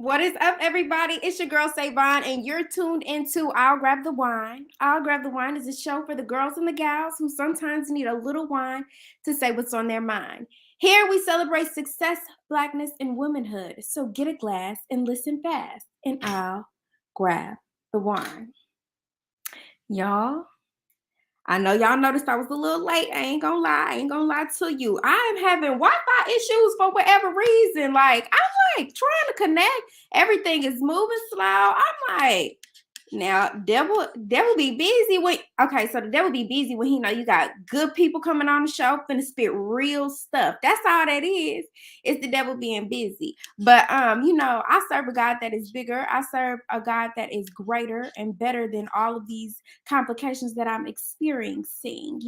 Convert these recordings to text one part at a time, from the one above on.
What is up, everybody? It's your girl, Evanda, and you're tuned into I'll Grab the Wine. I'll Grab the Wine is a show for the girls and the gals who sometimes need a little wine to say what's on their mind. Here we celebrate success, blackness, and womanhood. So get a glass and listen fast, and I'll grab the wine. Y'all, I know y'all noticed I was a little late. I ain't gonna lie to you. I am having Wi-Fi issues for whatever reason. Like, I'm like trying to connect. Everything is moving slow. I'm like, now devil be busy when so the devil be busy when he know you got good people coming on the show finna spit real stuff. That's all that is. It's the devil being busy. But I serve a God that is bigger. I serve a God that is greater and better than all of these complications that I'm experiencing,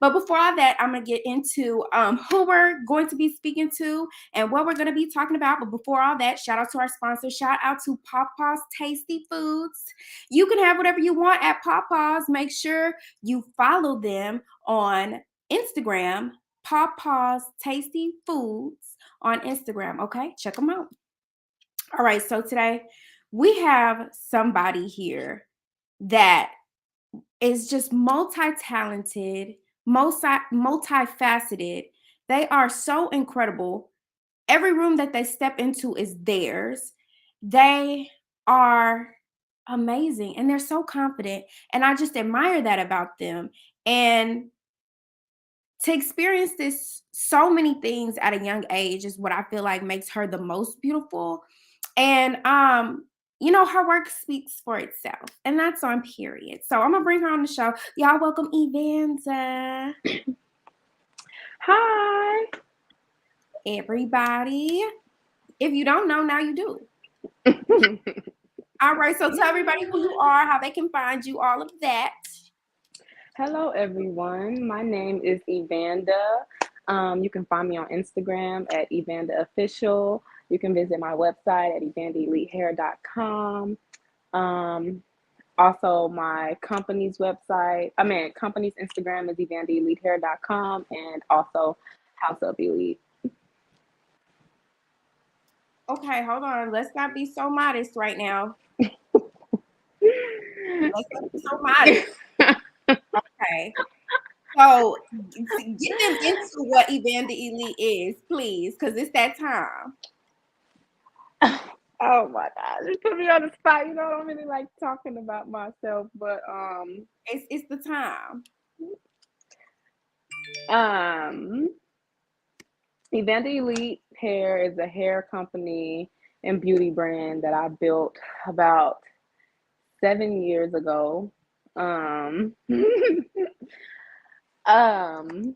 But before all that, I'm gonna get into who we're going to be speaking to and what we're going to be talking about. But before all that, shout out to our sponsor. Shout out to PawPaw's Tasty Foods. You can have whatever you want at PawPaw's. Make sure you follow them on Instagram, PawPaw's Tasty Foods on Instagram. Okay, check them out. All right, so today we have somebody here that is just multi-talented, multifaceted. They are so incredible. Every room that they step into is theirs. They are amazing and they're so confident. And I just admire that about them. And to experience this, so many things at a young age is what I feel like makes her the most beautiful. And, her work speaks for itself. And that's on period. So I'm going to bring her on the show. Y'all welcome Evanda. Hi, Everybody. If you don't know, now you do. All right, so tell everybody who you are, how they can find you, all of that. hello everyone. My name is Evanda. You can find me on Instagram at Evanda Official. You can visit my website at evandaelitehair.com. Also, my company's company's Instagram is evandaelitehair.com and also House of Elite. Okay, hold on. Let's not be so modest right now. Let's not be so modest. Okay. So get them into what Evanda Elite is, please, because it's that time. Oh my gosh, you put me on the spot. I don't really like talking about myself, but It's the time. um Evanda Elite Hair is a hair company and beauty brand that I built about 7 years ago. Um, um,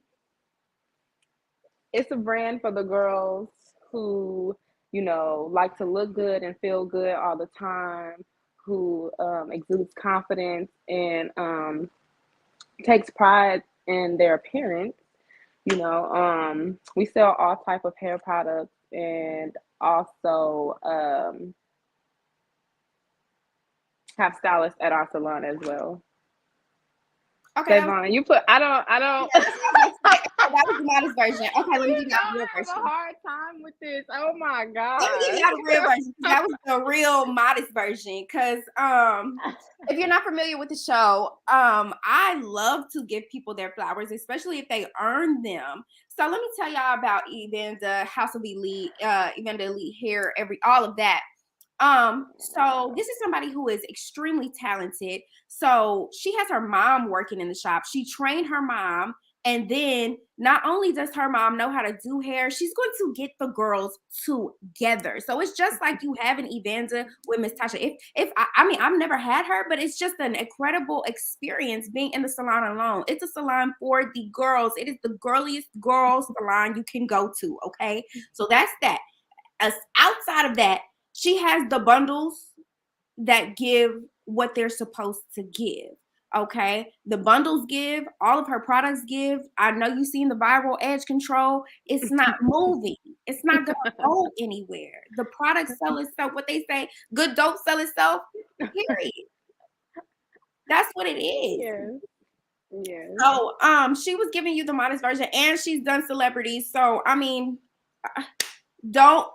it's a brand for the girls who, like to look good and feel good all the time, who exudes confidence and takes pride in their appearance. We sell all type of hair products and also have stylists at our salon as well. Okay. Savon, you put I don't Yeah, that was the modest version. Okay, let me give you the real I have version. a hard time with this. Oh my Let me give god. you the real version. That was the real modest version. Because if you're not familiar with the show, I love to give people their flowers, especially if they earn them. So let me tell y'all about Evanda, House of Elite, Evanda Elite Hair, all of that. So this is somebody who is extremely talented. So she has her mom working in the shop. She trained her mom. And then not only does her mom know how to do hair, she's going to get the girls together. So it's just like you have an Evanda with Miss Tasha. I've never had her, but it's just an incredible experience being in the salon alone. It's a salon for the girls. It is the girliest girls salon you can go to. Okay. So that's that. As outside of that, she has the bundles that give what they're supposed to give. Okay, the bundles give, all of her products give. I know you've seen the viral edge control. It's not moving. It's not gonna go anywhere. The product sell itself. What they say, good dope sell itself. Period. That's what it is. Yes. Yes. So, she was giving you the modest version, and she's done celebrities. So, I mean, don't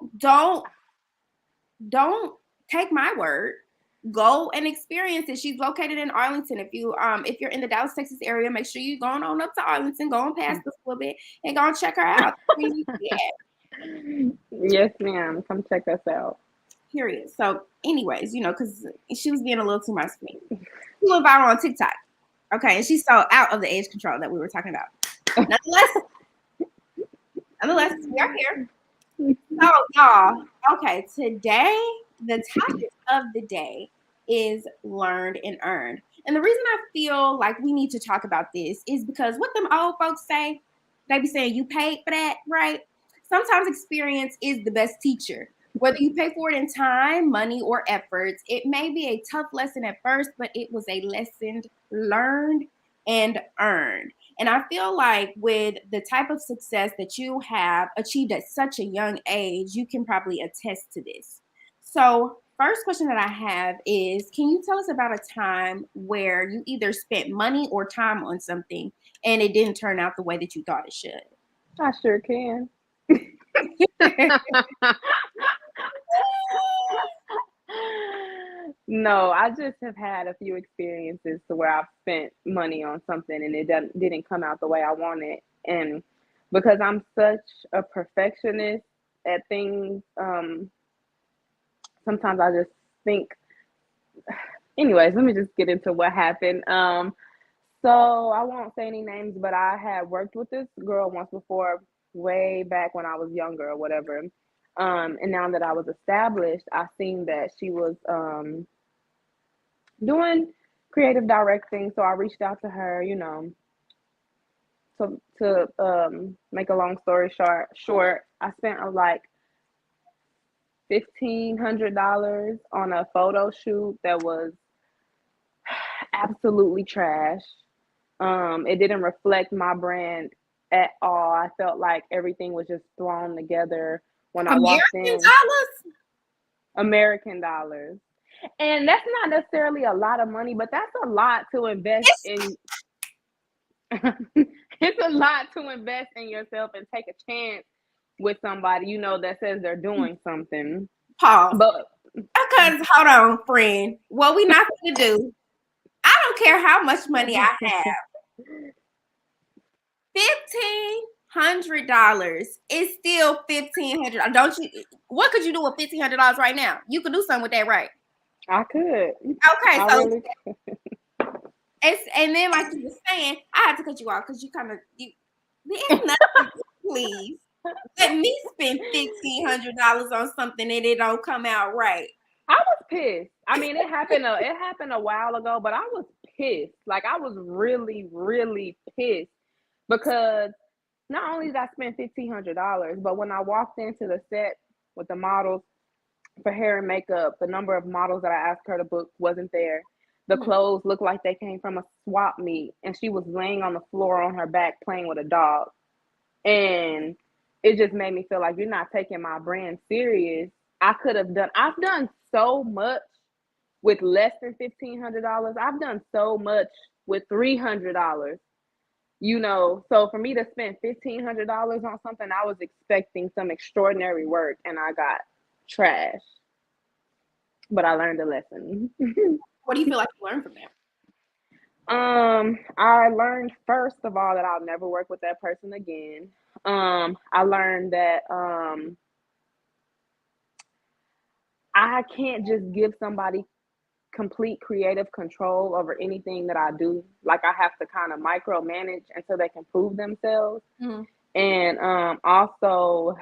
don't take my word. Go and experience it. She's located in Arlington. If you're in the Dallas, Texas area, make sure you going on up to Arlington, go on past us a little bit, and go and check her out. Yes, ma'am. Come check us out. Period. So, anyways, because she was being a little too much for me. She went viral on TikTok. Okay, and she's so out of the age control that we were talking about. Nonetheless, we are here. So, y'all, okay, today, the topic of the day is learned and earned. And the reason I feel like we need to talk about this is because what them old folks say, they be saying you paid for that, right? Sometimes experience is the best teacher. Whether you pay for it in time, money, or efforts, it may be a tough lesson at first, but it was a lesson learned and earned. And I feel like with the type of success that you have achieved at such a young age, you can probably attest to this. So, first question that I have is, can you tell us about a time where you either spent money or time on something and it didn't turn out the way that you thought it should? I sure can. No, I just have had a few experiences to where I've spent money on something and it didn't come out the way I wanted. And because I'm such a perfectionist at things, sometimes I just think, anyways, let me just get into what happened. So I won't say any names, but I had worked with this girl once before, way back when I was younger or whatever. And now that I was established, I seen that she was doing creative directing. So I reached out to her, to make a long story short, I spent like $1,500 on a photo shoot that was absolutely trash. It didn't reflect my brand at all. I felt like everything was just thrown together when I walked American in. dollars? American dollars. And that's not necessarily a lot of money, but that's a lot to invest in. It's a lot to invest in yourself and take a chance with somebody, that says they're doing something. Pause. But Because, hold on, friend. What we not going to do, I don't care how much money I have. $1,500 is still $1,500. Don't you? What could you do with $1,500 right now? You could do something with that, right? I could. Okay, I so really and then like you were saying, I had to cut you off because you kind of it's nothing, please. Let me spend $1,500 on something and it don't come out right. I was pissed. I mean, it happened a while ago, but I was pissed. Like I was really, really pissed because not only did I spend $1,500, but when I walked into the set with the models for hair and makeup, the number of models that I asked her to book wasn't there. The clothes looked like they came from a swap meet, and she was laying on the floor on her back playing with a dog. And it just made me feel like you're not taking my brand serious. I've done so much with less than $1,500. I've done so much with $300. So for me to spend $1,500 on something, I was expecting some extraordinary work and I got trash. But I learned a lesson. What do you feel like you learned from that? I learned first of all that I'll never work with that person again. I learned that I can't just give somebody complete creative control over anything that I do. Like I have to kind of micromanage until they can prove themselves. Mm-hmm. And also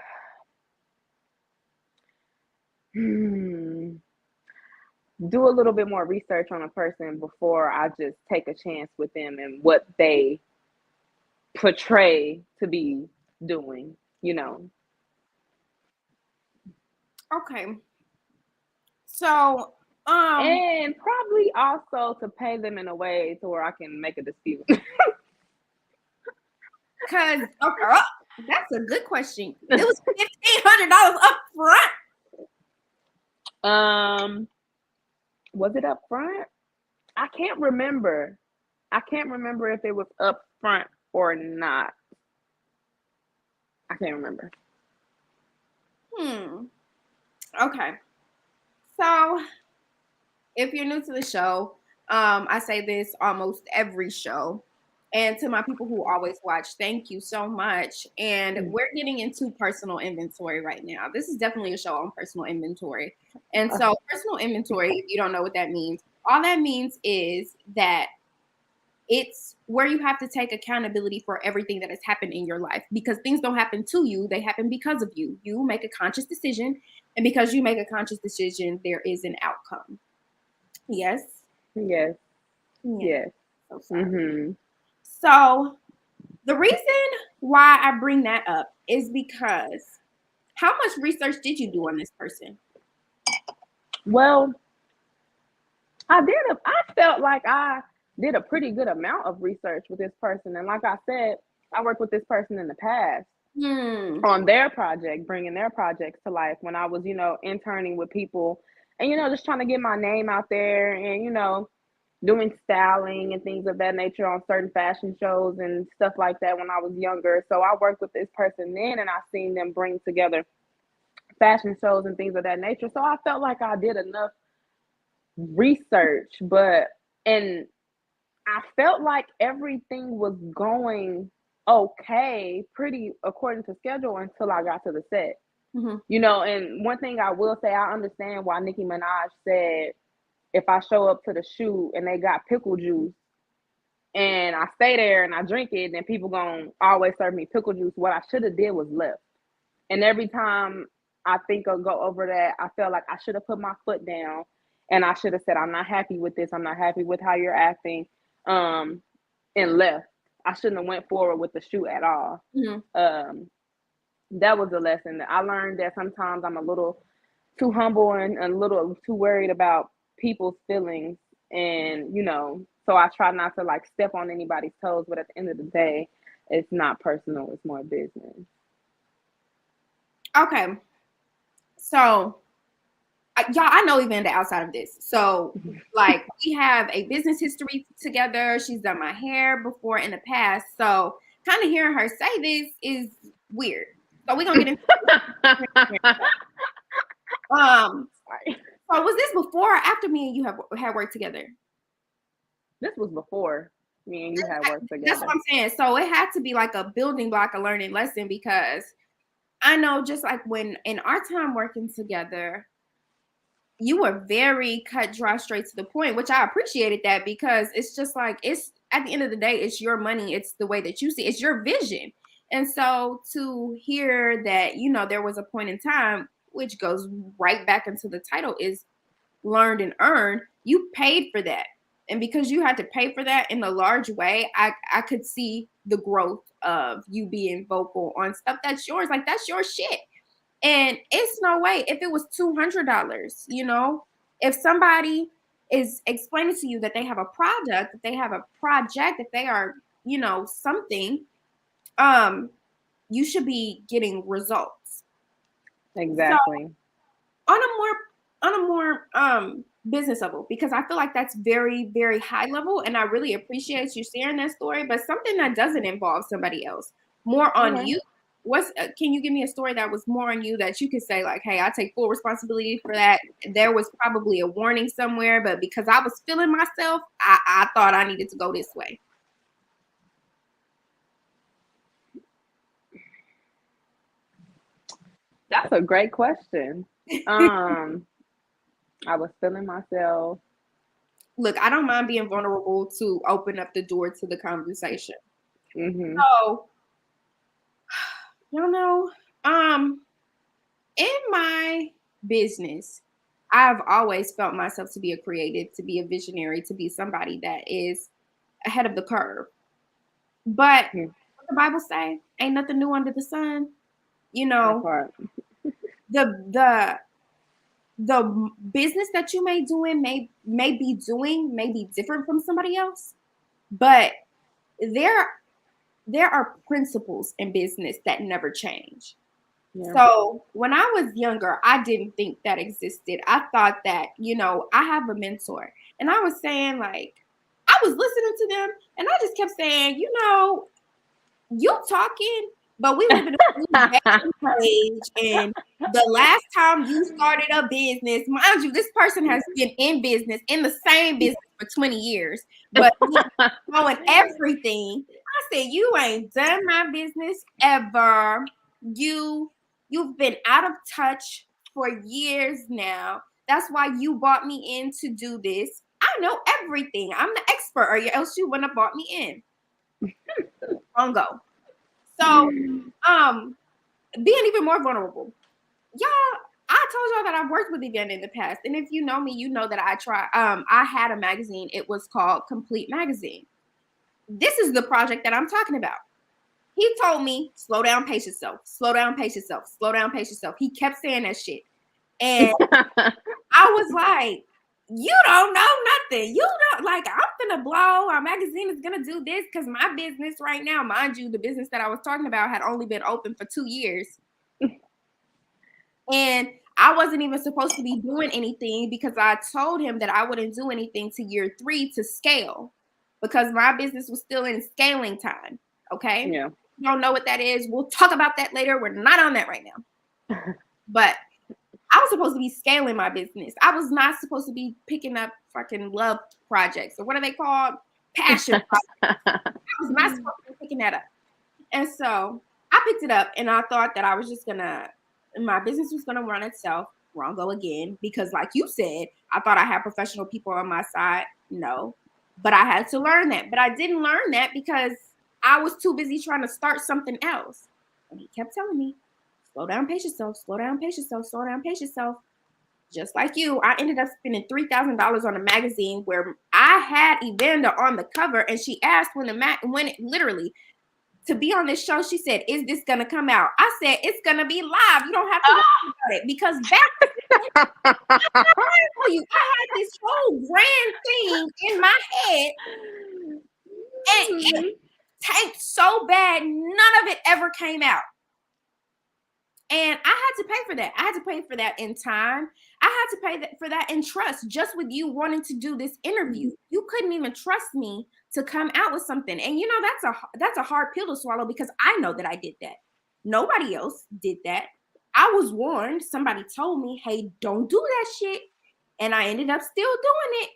do a little bit more research on a person before I just take a chance with them and what they portray to be doing, Okay. So, and probably also to pay them in a way to where I can make a dispute. because that's a good question. It was $1,500 up front. Was it up front? I can't remember. If it was up front or not. I can't remember. Okay. So if you're new to the show, I say this almost every show. And to my people who always watch, thank you so much. And we're getting into personal inventory right now. This is definitely a show on personal inventory. And so, personal inventory, if you don't know what that means, all that means is that it's where you have to take accountability for everything that has happened in your life, because things don't happen to you, they happen because of you. You make a conscious decision, and because you make a conscious decision, there is an outcome. Yes. Yes. Yeah. Yes. So sorry. So the reason why I bring that up is because how much research did you do on this person? Well, I felt like I did a pretty good amount of research with this person. And like I said, I worked with this person in the past on their project, bringing their projects to life when I was, interning with people and, just trying to get my name out there and, doing styling and things of that nature on certain fashion shows and stuff like that when I was younger. So I worked with this person then, and I seen them bring together fashion shows and things of that nature. So I felt like I did enough research, and I felt like everything was going okay, pretty according to schedule until I got to the set. And one thing I will say, I understand why Nicki Minaj said, if I show up to the shoot and they got pickle juice and I stay there and I drink it, then people gonna always serve me pickle juice. What I should have did was left. And every time I think or go over that, I felt like I should have put my foot down and I should have said, I'm not happy with this. I'm not happy with how you're acting, and left. I shouldn't have went forward with the shoot at all. That was a lesson that I learned, that sometimes I'm a little too humble and a little too worried about people's feelings, and so I try not to like step on anybody's toes, but at the end of the day, it's not personal, it's more business. Okay, so y'all, I know Evanda outside of this, so like we have a business history together. She's done my hair before in the past, so kind of hearing her say this is weird, so we're gonna get into sorry. So was this before or after me and you had worked together? This was before me and you had worked together. That's what I'm saying. So it had to be like a building block, a learning lesson, because I know just like when in our time working together, you were very cut, dry, straight to the point, which I appreciated that, because it's just like, it's at the end of the day, it's your money. It's the way that you see it. It's your vision. And so to hear that, there was a point in time, which goes right back into the title, is learned and earned. You paid for that. And because you had to pay for that in a large way, I could see the growth of you being vocal on stuff that's yours. Like, that's your shit. And it's no way, if it was $200, if somebody is explaining to you that they have a product, that they have a project, that they are, something, you should be getting results. Exactly. So, on a more business level, because I feel like that's very, very high level, and I really appreciate you sharing that story, but something that doesn't involve somebody else, more on you. Can you give me a story that was more on you that you could say like, hey, I take full responsibility for that? There was probably a warning somewhere, but because I was feeling myself, I thought I needed to go this way. That's a great question. I was feeling myself. Look, I don't mind being vulnerable to open up the door to the conversation. So, in my business, I've always felt myself to be a creative, to be a visionary, to be somebody that is ahead of the curve. But what the Bible say, ain't nothing new under the sun. The business that you may be different from somebody else, but there are principles in business that never change. Yeah. So when I was younger, I didn't think that existed. I thought that, I have a mentor, and I was saying, like, I was listening to them and I just kept saying, you talking, But we live in a new day and age, and the last time you started a business, mind you, this person has been in business, in the same business for 20 years, but knowing everything. I said, you ain't done my business ever. You've been out of touch for years now. That's why you brought me in to do this. I know everything. I'm the expert, or else you wouldn't have brought me in. On go. So, being even more vulnerable. Y'all, I told y'all that I've worked with Evanda in the past. And if you know me, you know that I had a magazine. It was called Complete Magazine. This is the project that I'm talking about. He told me, slow down, pace yourself, slow down, pace yourself, slow down, pace yourself. He kept saying that shit. And I was like, you don't know nothing. You don't, like, I'm gonna blow. Our magazine is gonna do this because my business right now, mind you, the business that I was talking about had only been open for 2 years. And I wasn't even supposed to be doing anything because I told him that I wouldn't do anything to year 3 to scale because my business was still in scaling time. Okay. Yeah. You don't know what that is. We'll talk about that later. We're not on that right now. But I was supposed to be scaling my business. I was not supposed to be picking up fucking love projects or what are they called? Passion projects. I was not supposed to be picking that up. And so I picked it up and I thought that I was just gonna, my business was gonna run itself. Wrong go again. Because like you said, I thought I had professional people on my side. No. But I had to learn that. But I didn't learn that because I was too busy trying to start something else. And he kept telling me, slow down, pace yourself, slow down, pace yourself, slow down, pace yourself. Just like you, I ended up spending $3,000 on a magazine where I had Evanda on the cover, and she asked when it literally to be on this show. She said, "Is this gonna come out?" I said, "It's gonna be live. You don't have to worry about it because back I had this whole grand thing in my head, and it tanked so bad, none of it ever came out." And I had to pay for that. I had to pay for that in time. I had to pay for that in trust. Just with you wanting to do this interview, you couldn't even trust me to come out with something. And you know that's a hard pill to swallow because I know that I did that. Nobody else did that. I was warned. Somebody told me, "Hey, don't do that shit," and I ended up still doing it,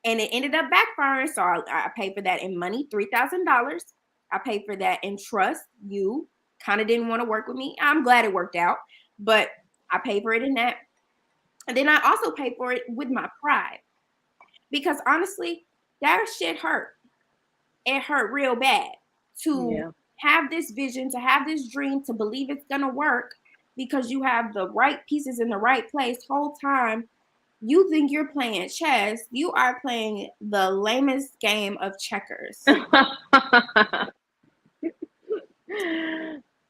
and it ended up backfiring. So I paid for that in money, $3,000. I paid for that in trust. You kind of didn't want to work with me. I'm glad it worked out, but I paid for it in that. And then I also paid for it with my pride because honestly, that shit hurt. It hurt real bad to have this vision, to have this dream, to believe it's going to work because you have the right pieces in the right place whole time. You think you're playing chess. You are playing the lamest game of checkers.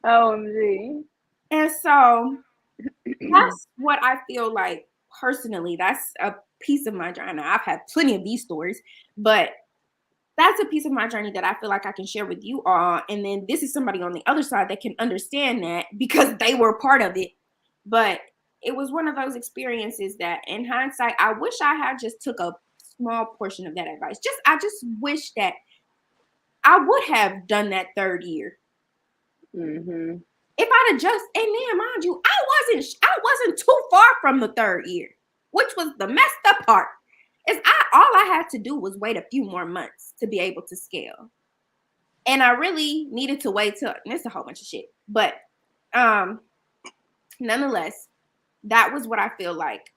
OMG. And so that's what I feel like personally. That's a piece of my journey. I've had plenty of these stories, but that's a piece of my journey that I feel like I can share with you all. And then this is somebody on the other side that can understand that because they were part of it. But it was one of those experiences that in hindsight, I wish I had just took a small portion of that advice. I just wish that I would have done that 3rd year. Mm-hmm. If I'd have just, and then mind you, I wasn't too far from the 3rd year, which was the messed up part. Is all I had to do was wait a few more months to be able to scale. And I really needed to wait till, it's a whole bunch of shit. But nonetheless, that was what I feel like.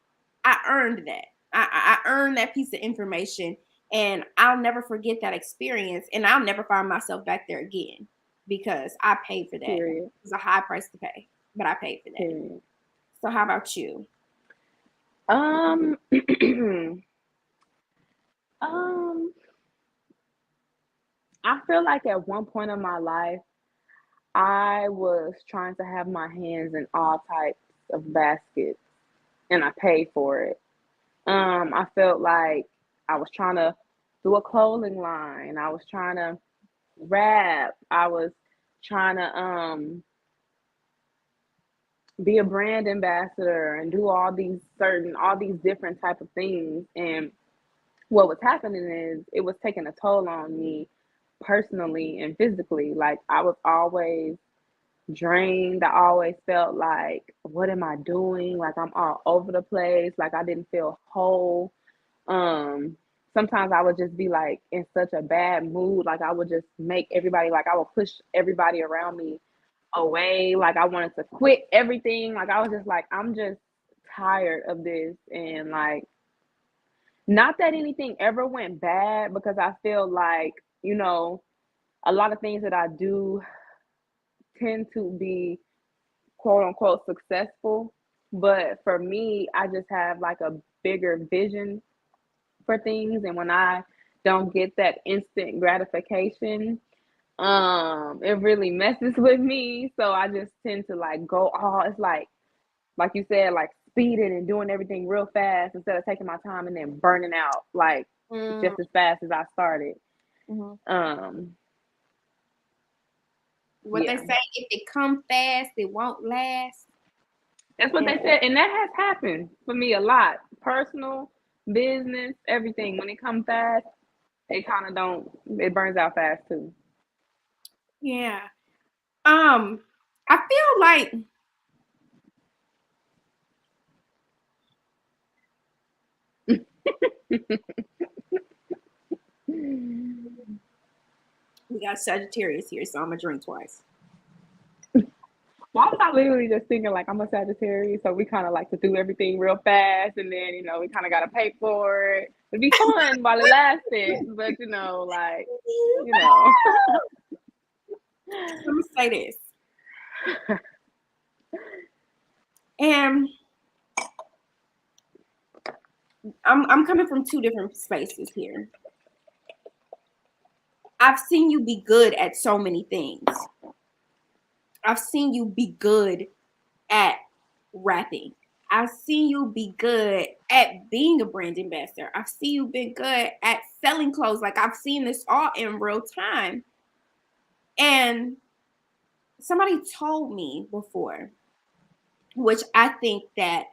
I earned that. I earned that piece of information, and I'll never forget that experience, and I'll never find myself back there again. Because I paid for that. Period. It was a high price to pay, but I paid for that. Period. So how about you? I feel like at one point in my life, I was trying to have my hands in all types of baskets, and I paid for it. I felt like I was trying to do a clothing line. I was trying to rap. I was trying to be a brand ambassador and do all these different type of things. And what was happening is it was taking a toll on me personally and physically. Like I was always drained. I always felt like, what am I doing? Like I'm all over the place. Like I didn't feel whole. Um, Sometimes I would just be like in such a bad mood. Like I would just make everybody, like I would push everybody around me away. Like I wanted to quit everything. Like I was just like, I'm just tired of this. And like, not that anything ever went bad, because I feel like, a lot of things that I do tend to be quote unquote successful. But for me, I just have like a bigger vision for things. And when I don't get that instant gratification, it really messes with me. So I just tend to like go all, it's like you said, like speeding and doing everything real fast instead of taking my time and then burning out like Mm, just as fast as I started. mhm. Um, What they yeah, say, if it come fast, it won't last. that's what And they said, and that has happened for me a lot. Personal, business, everything. When it comes fast, it kind of don't. It burns out fast too. yeah. I feel like we got Sagittarius here, so I'm gonna drink twice. Why was I literally just thinking like I'm a Sagittarius, so we kind of like to do everything real fast, and then we kind of gotta pay for it. It'd be fun while it lasted, but like you know. Let me say this. And I'm coming from two different spaces here. I've seen you be good at so many things. I've seen you be good at rapping. I've seen you be good at being a brand ambassador. I've seen you be good at selling clothes. Like I've seen this all in real time. And somebody told me before, which I think that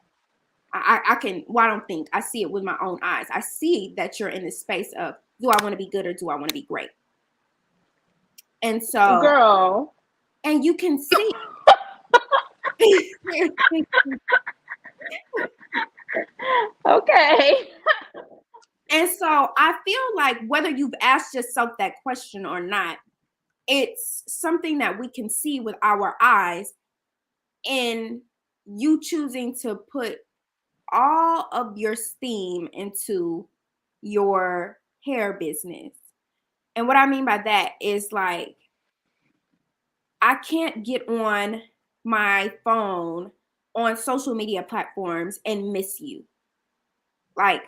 I can, well, I don't think, I see it with my own eyes. I see that you're in the space of, do I want to be good or do I want to be great? And so, Girl. and you can see. Okay. And so I feel like whether you've asked yourself that question or not, it's something that we can see with our eyes in you choosing to put all of your steam into your hair business. And what I mean by that is like, I can't get on my phone on social media platforms and miss you. Like,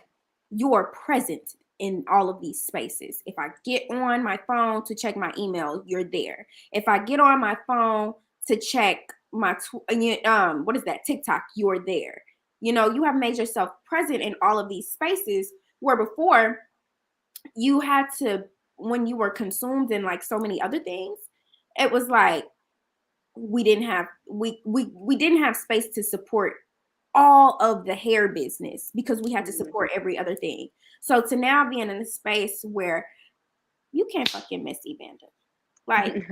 you are present in all of these spaces. If I get on my phone to check my email, you're there. If I get on my phone to check my what is that, TikTok, you're there. You have made yourself present in all of these spaces where before you had to, when you were consumed in like so many other things, it was like we didn't have space to support all of the hair business because we had to support every other thing. So to now being in a space where you can't fucking miss Evanda. Like,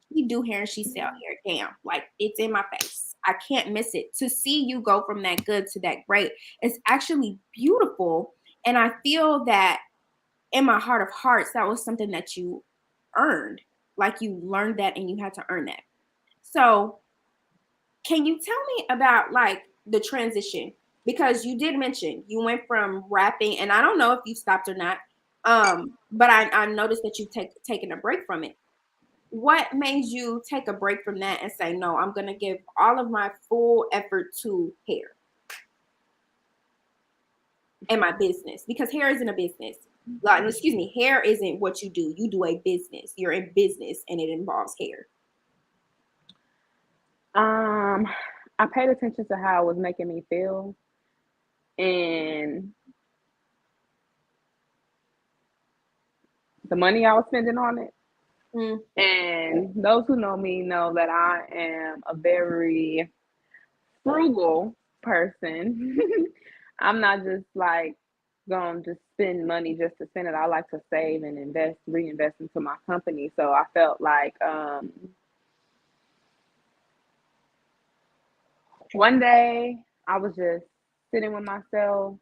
we do hair and she sell hair. Damn, like it's in my face. I can't miss it. To see you go from that good to that great is actually beautiful. And I feel that in my heart of hearts, that was something that you earned. Like you learned that and you had to earn that. So can you tell me about like the transition? Because you did mention you went from rapping, and I don't know if you stopped or not. But I noticed that you've taken a break from it. What made you take a break from that and say, no, I'm gonna give all of my full effort to hair and my business? Because hair isn't a business. Like, excuse me, hair isn't what you do. You do a business. You're in business and it involves hair. Um, I paid attention to how it was making me feel, and the money I was spending on it. Mm. And those who know me know that I am a very frugal person. I'm not just like gonna just spend money just to spend it. I like to save and reinvest into my company. So I felt like One day I was just sitting with myself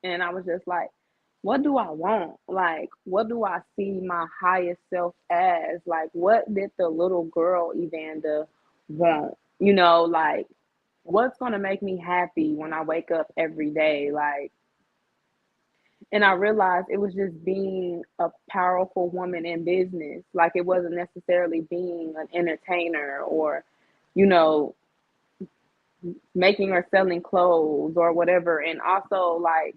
and I was just like, what do I want? Like, what do I see my highest self as? Like, what did the little girl Evanda want? Like, what's going to make me happy when I wake up every day? Like, and I realized it was just being a powerful woman in business. Like, it wasn't necessarily being an entertainer or, you know, making or selling clothes or whatever. And also, like,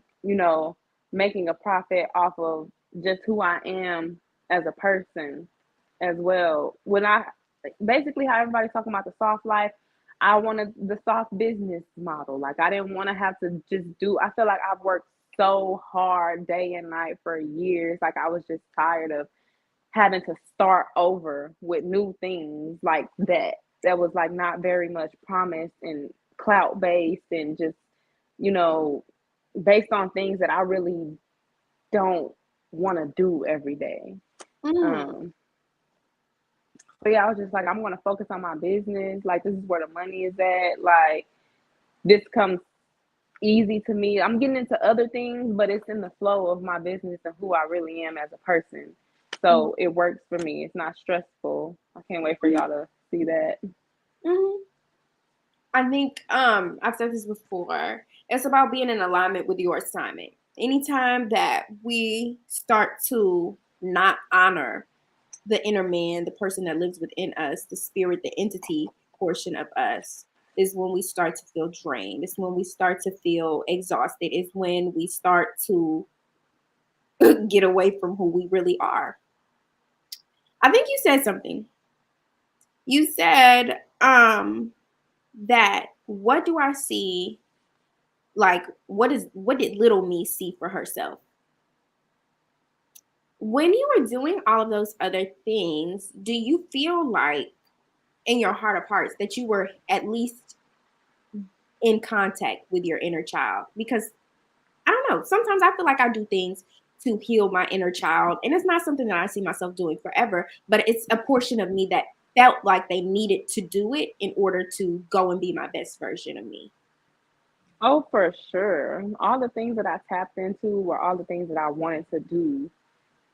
making a profit off of just who I am as a person as well. When I basically how everybody's talking about the soft life, I wanted the soft business model. Like, I didn't want to have to just I feel like I've worked so hard day and night for years. Like, I was just tired of having to start over with new things like that was like not very much promised and clout based and just, you know, based on things that I really don't want to do every day. Mm. Um, but yeah, I was just like, I'm going to focus on my business. Like, this is where the money is at. Like, this comes easy to me. I'm getting into other things, but it's in the flow of my business and who I really am as a person. Mm. So it works for me. It's not stressful. I can't wait for y'all to see that. Mm. I think I've said this before. It's about being in alignment with your assignment. Anytime that we start to not honor the inner man, the person that lives within us, the spirit, the entity portion of us, is when we start to feel drained. It's when we start to feel exhausted. It's when we start to get away from who we really are. I think you said something. You said that what do I see, like what did little me see for herself? When you were doing all of those other things, do you feel like in your heart of hearts that you were at least in contact with your inner child? Because I don't know, sometimes I feel like I do things to heal my inner child, and it's not something that I see myself doing forever, but it's a portion of me that felt like they needed to do it in order to go and be my best version of me. Oh, for sure. All the things that I tapped into were all the things that I wanted to do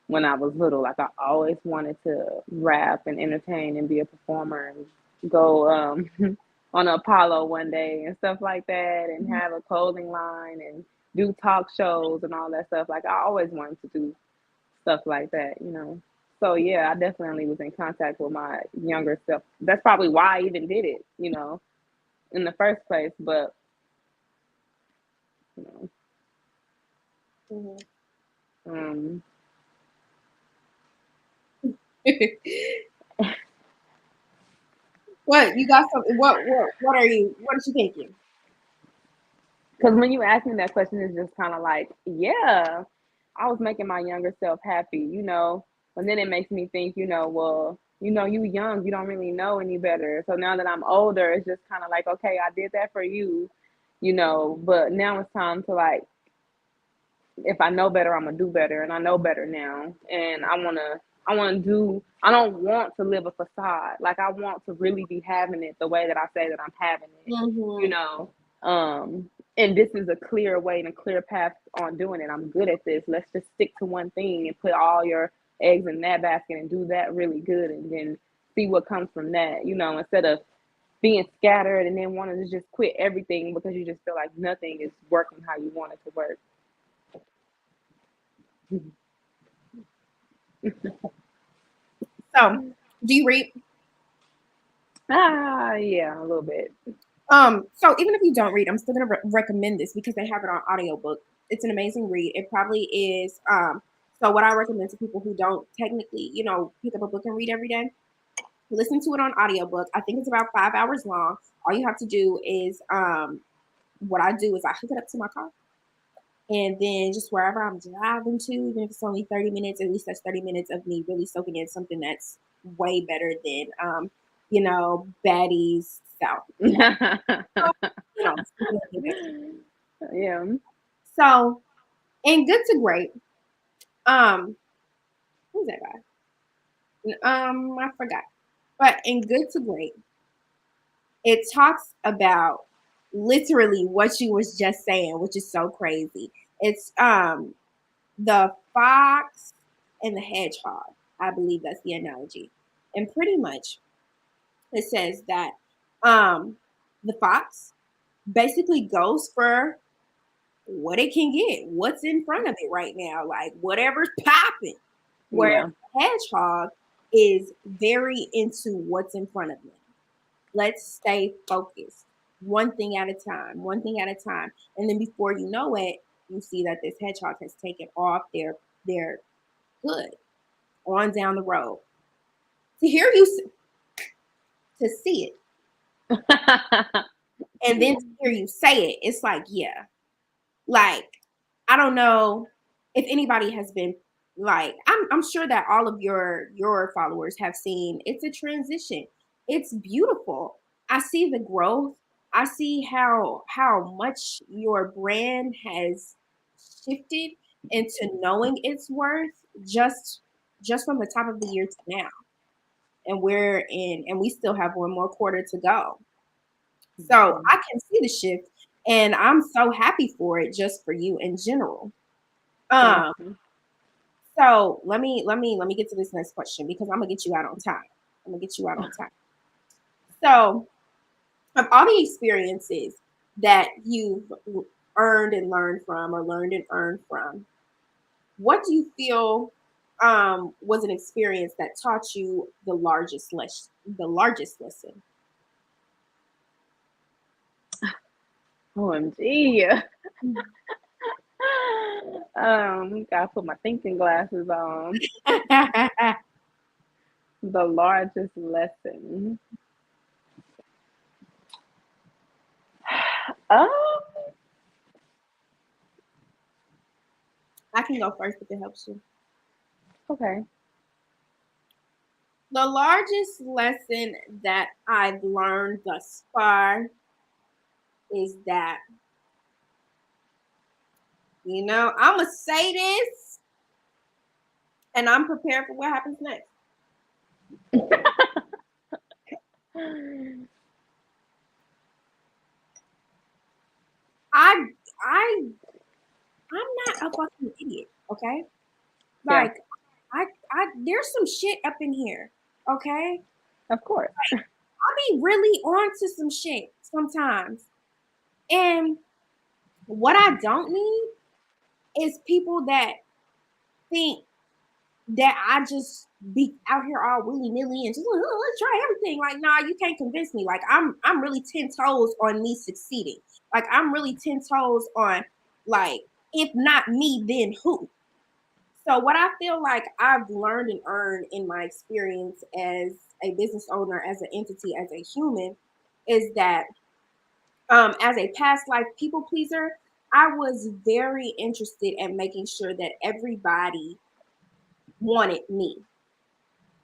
when I was little. Like, I always wanted to rap and entertain and be a performer and go on Apollo one day and stuff like that and have a clothing line and do talk shows and all that stuff. Like, I always wanted to do stuff like that. So yeah, I definitely was in contact with my younger self. That's probably why I even did it, in the first place. But you know, Mhm. um, What you got? Something? What are you? What are you thinking? because when you ask me that question, it's just kind of like, yeah, I was making my younger self happy. But then it makes me think, well, you young, you don't really know any better. So now that I'm older, it's just kind of like, okay, I did that for you, but now it's time to, like, if I know better, I'm gonna do better, and I know better now, and I wanna do. I don't want to live a facade. Like, I want to really be having it the way that I say that I'm having it. You Mm-hmm. know, and this is a clear way and a clear path on doing it. I'm good at this. Let's just stick to one thing and put all your eggs in that basket and do that really good, and then see what comes from that. Instead of being scattered and then wanting to just quit everything because you just feel like nothing is working how you want it to work. So, do you read? Yeah, a little bit. So even if you don't read, I'm still gonna recommend this because they have it on audiobook. It's an amazing read. It probably is. So what I recommend to people who don't technically, pick up a book and read every day, listen to it on audiobook. I think it's about 5 hours long. All you have to do is, what I do is I hook it up to my car, and then just wherever I'm driving to, even if it's only 30 minutes, at least that's 30 minutes of me really soaking in something that's way better than, baddies South. You know, Yeah. so in Good to Great, who's that guy? I forgot. But in Good to Great, it talks about literally what you was just saying, which is so crazy. It's the fox and the hedgehog. I believe that's the analogy. And pretty much it says that the fox basically goes for what it can get, what's in front of it right now, like whatever's popping. Whereas Yeah. the hedgehog is very into what's in front of them. Let's stay focused. One thing at a time, one thing at a time. And then before you know it, you see that this hedgehog has taken off their good on down the road. To hear you to see it and then to hear you say it, it's like, yeah. Like, I don't know if anybody has been like, I'm sure that all of your followers have seen it's a transition. It's beautiful. I see the growth. I see how much your brand has shifted into knowing its worth just from the top of the year to now. And we still have one more quarter to go. So I can see the shift and I'm so happy for it just for you in general. Thank Um, you. so let me get to this next question because I'm gonna get you out on time. I'm gonna get you out on time. So of all the experiences that you've earned and learned from or learned and earned from, what do you feel was an experience that taught you the largest lesson? OMG. Gotta put my thinking glasses on. The largest lesson. Um, I can go first if it helps you. okay. The largest lesson that I've learned thus far is that, I'm going to say this and I'm prepared for what happens next. I, I, I'm not a fucking idiot, okay? Yeah, Like, there's some shit up in here, okay? of course. I be really on to some shit sometimes. And what I don't need is people that think that I just be out here all willy nilly and just let's try everything. Like, nah, you can't convince me. Like, I'm really 10 toes on me succeeding. Like, I'm really 10 toes on, like, if not me, then who? So what I feel like I've learned and earned in my experience as a business owner, as an entity, as a human, is that as a past life people pleaser, I was very interested in making sure that everybody wanted me.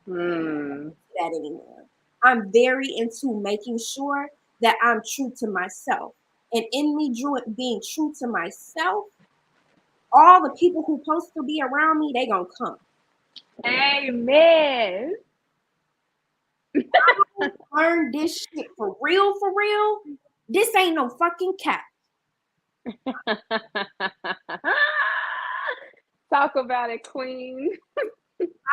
Hmm. That anymore. I'm very into making sure that I'm true to myself. And in me being true to myself, all the people who supposed to be around me, they gonna come. Amen. Learn this shit for real, for real. This ain't no fucking cap. Talk about it, Queen.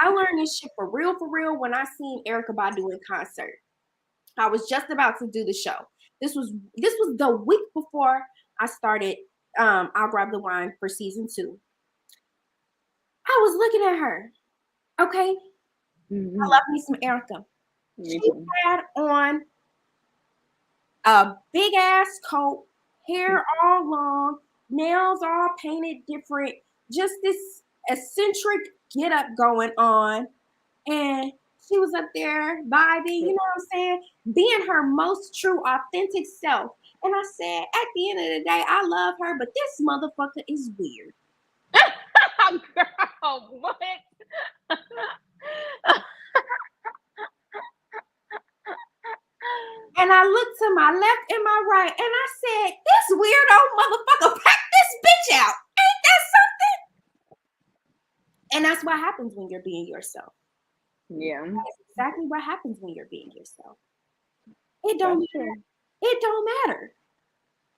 I learned this shit for real when I seen Erica Badu in concert. I was just about to do the show. This was the week before I started I'll Grab the Wine for season 2. I was looking at her. Okay. I Mm-hmm. love me some Erica. Me She too. had on a big ass coat, hair all long, nails all painted different, just this eccentric get up going on. And she was up there vibing, you know what I'm saying? Being her most true, authentic self. And I said, at the end of the day, I love her, but this motherfucker is weird. Girl, what? And I looked to my left and my right, and I said, this weirdo motherfucker, pack this bitch out. Ain't that something? And that's what happens when you're being yourself. Yeah, That's exactly what happens when you're being yourself. It don't that's matter. true. It don't matter.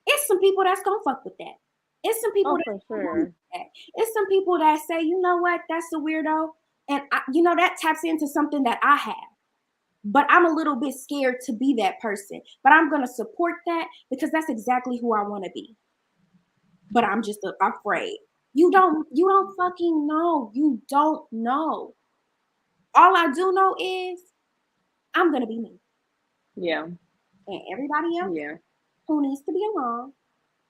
It's some people that's gonna fuck with that. It's some people Oh, that's for gonna run with sure. that. It's some people that say, you know what, that's a weirdo, and that taps into something that I have. But I'm a little bit scared to be that person. But I'm gonna support that because that's exactly who I want to be. But I'm just afraid. You don't fucking know. You don't know. All I do know is I'm gonna be me, Yeah. and everybody else Yeah. who needs to be along,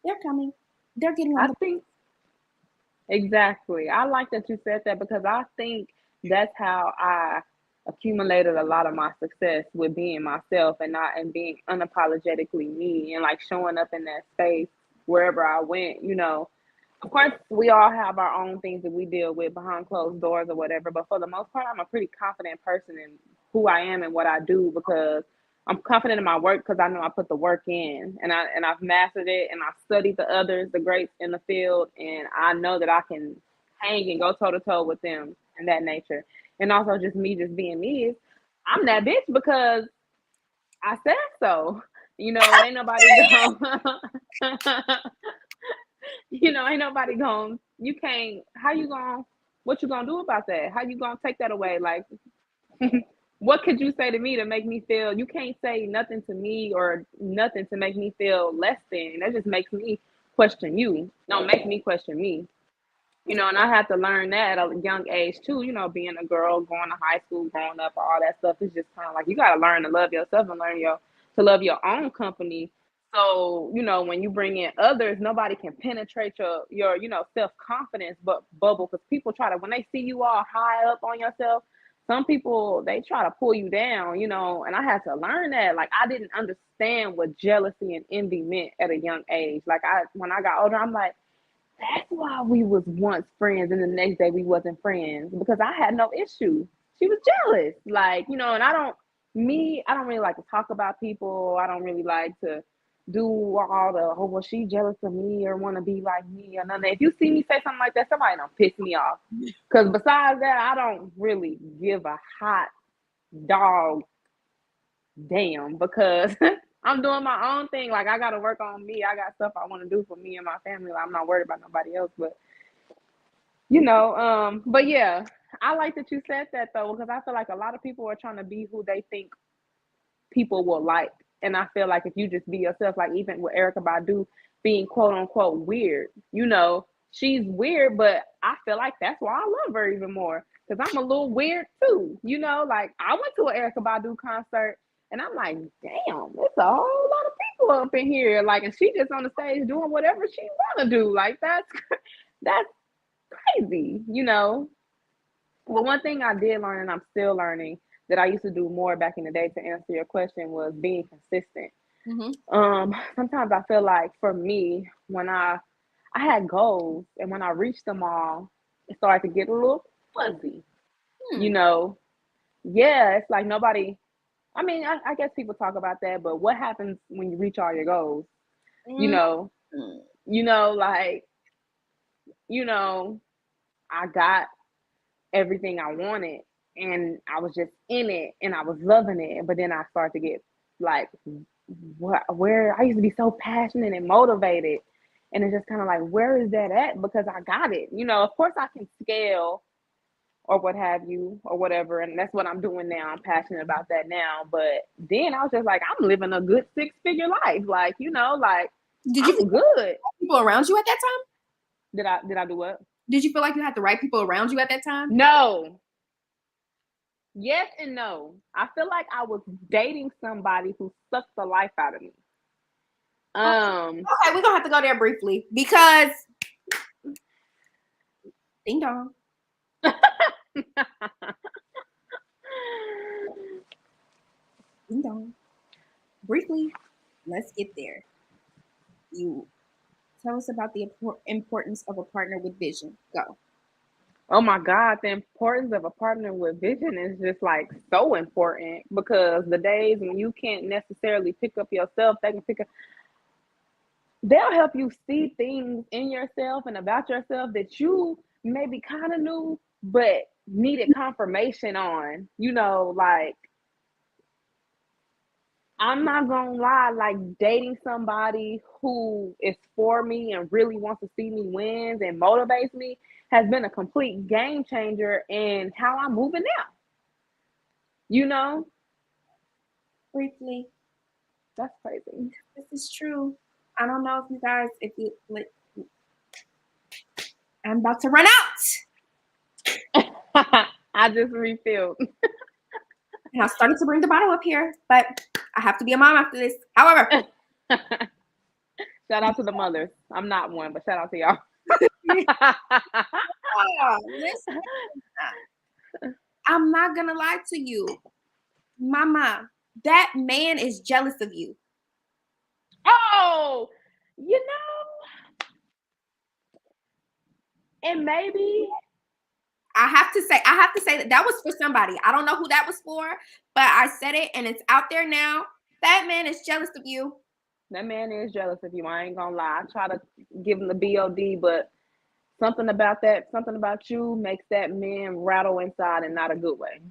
they're coming. They're getting on I the. think exactly. I like that you said that because I think that's how I accumulated a lot of my success with being myself and being unapologetically me and like showing up in that space wherever I went. Of course, we all have our own things that we deal with behind closed doors or whatever, but for the most part, I'm a pretty confident person in who I am and what I do because I'm confident in my work because I know I put the work in and I've mastered it and I've studied the others, the greats in the field, and I know that I can hang and go toe to toe with them in that nature. And also just me just being me is I'm that bitch because I said so. And ain't nobody going ain't nobody going you can't how you going what you gonna do about that? How you gonna take that away? Like what could you say to me to make me feel you can't say nothing to me or nothing to make me feel less than. That just makes me question you. Don't make me question me. And I had to learn that at a young age too, being a girl, going to high school, growing up, all that stuff is just kind of like you gotta learn to love yourself and learn to love your own company. So, when you bring in others, nobody can penetrate your self-confidence but bubble because people try to when they see you all high up on yourself, some people they try to pull you down, and I had to learn that. Like I didn't understand what jealousy and envy meant at a young age. Like when I got older, I'm like, that's why we was once friends and the next day we wasn't friends because I had no issue. She was jealous. And I don't really like to talk about people. I don't really like to do all the, oh, well, she jealous of me or want to be like me or nothing. If you see me say something like that, somebody don't piss me off. Because besides that, I don't really give a hot dog damn because I'm doing my own thing. Like I gotta work on me. I got stuff I want to do for me and my family. Like, I'm not worried about nobody else. But yeah, I like that you said that though, because I feel like a lot of people are trying to be who they think people will like. And I feel like if you just be yourself, like even with Erica Badu being quote unquote weird, she's weird, but I feel like that's why I love her even more. Because I'm a little weird too. Like I went to an Erica Badu concert and I'm like, damn, there's a whole lot of people up in here. Like, and she just on the stage doing whatever she wanna do. Like that's crazy. Well, one thing I did learn and I'm still learning that I used to do more back in the day to answer your question was being consistent. Sometimes I feel like for me, when I had goals and when I reached them all, it started to get a little fuzzy. You Hmm. know, yeah, it's like nobody. I mean, I guess people talk about that, but what happens when you reach all your goals? You Mm. know, like you know, I got everything I wanted and I was just in it and I was loving it. But then I started to get like where I used to be so passionate and motivated. And it's just kind of like, where is that at? Because I got it. Of course I can scale or what have you or whatever. And that's what I'm doing now. I'm passionate about that now. But then I was just like, I'm living a good 6-figure life. Like Did you feel I'm good. people around you at that time? Did I do what? Did you feel like you had the right people around you at that time? No. Yes and no. I feel like I was dating somebody who sucked the life out of me. Um, Okay, we're gonna have to go there briefly because ding dong. Ding dong. Briefly, let's get there. You tell us about the importance of a partner with vision. Go. oh my God, the importance of a partner with vision is just like so important because the days when you can't necessarily pick up yourself, they can pick up, they'll help you see things in yourself and about yourself that you maybe kind of knew, but needed confirmation on. Like I'm not gonna lie, like dating somebody who is for me and really wants to see me win and motivates me has been a complete game changer in how I'm moving now. You know, Briefly, that's crazy. this is true. I don't know if you guys, if you, like, I'm about to run out. I just refilled. And I started to bring the bottle up here, but I have to be a mom after this. However, Shout out to the mothers. I'm not one, but shout out to y'all. listen, I'm not gonna lie to you, Mama. That man is jealous of you. Oh, you know, and maybe I have to say that that was for somebody. I don't know who that was for, but I said it and it's out there now. That man is jealous of you. that man is jealous of you. I ain't gonna lie. I try to give him the BOD, but something about you makes that man rattle inside in not a good way.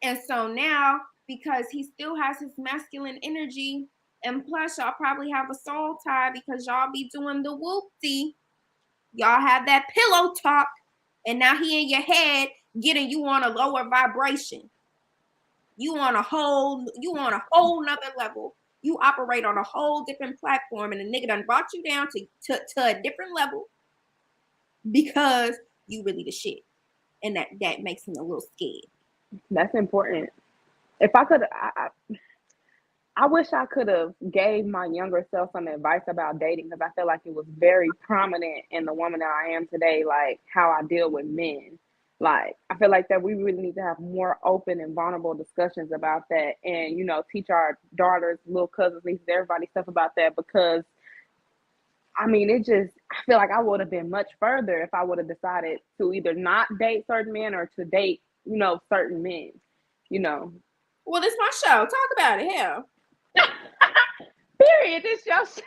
And so now, because he still has his masculine energy, and plus y'all probably have a soul tie because y'all be doing the whoopty. Y'all have that pillow talk, and now he in your head getting you on a lower vibration. You on a whole nother level. You operate on a whole different platform, and the nigga done brought you down to a different level because you really the shit. And that makes him a little scared. That's important. If I could, I wish I could have gave my younger self some advice about dating because I feel like it was very prominent in the woman that I am today, like how I deal with men. Like I feel like that we really need to have more open and vulnerable discussions about that, and teach our daughters, little cousins, nieces, everybody stuff about that because I mean, I feel like I would have been much further if I would have decided to either not date certain men or to date, certain men, you know. Well, this is my show. Talk about it. Hell. Period. This your show.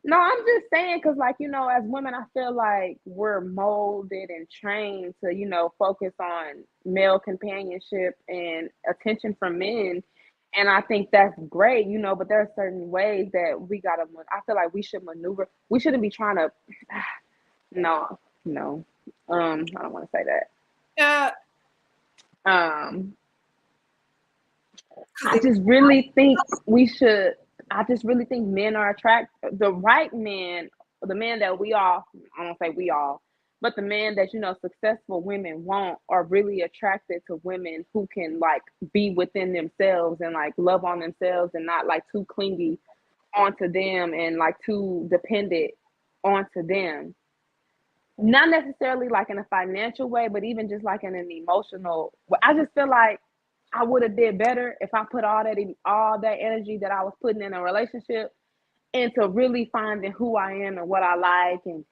No, I'm just saying, because, like, as women, I feel like we're molded and trained to, focus on male companionship and attention from men. And I think that's great, but there are certain ways that I feel like we should maneuver. We shouldn't be trying to, no, no. I don't want to say that. Um, I just really think we should. I just really think men are attracted. The right men, the men that we all, I don't say we all, but the men that successful women want are really attracted to women who can like be within themselves and like love on themselves and not like too clingy onto them and like too dependent onto them. Not necessarily like in a financial way, but even just like in an emotional. I just feel like I would have did better if I put all that energy that I was putting in a relationship into really finding who I am and what I like and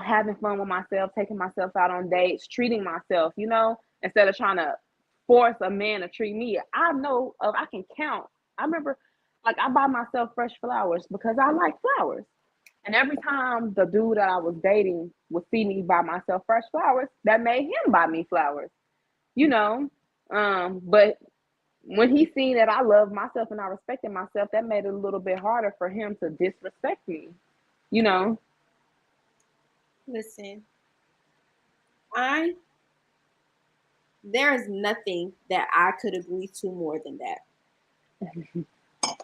having fun with myself, taking myself out on dates, treating myself, instead of trying to force a man to treat me. I can count. I remember like I buy myself fresh flowers because I like flowers. And every time the dude that I was dating would see me buy myself fresh flowers, that made him buy me flowers, you know. But when he seen that I loved myself and I respected myself, that made it a little bit harder for him to disrespect me, you know. Listen, there is nothing that I could agree to more than that.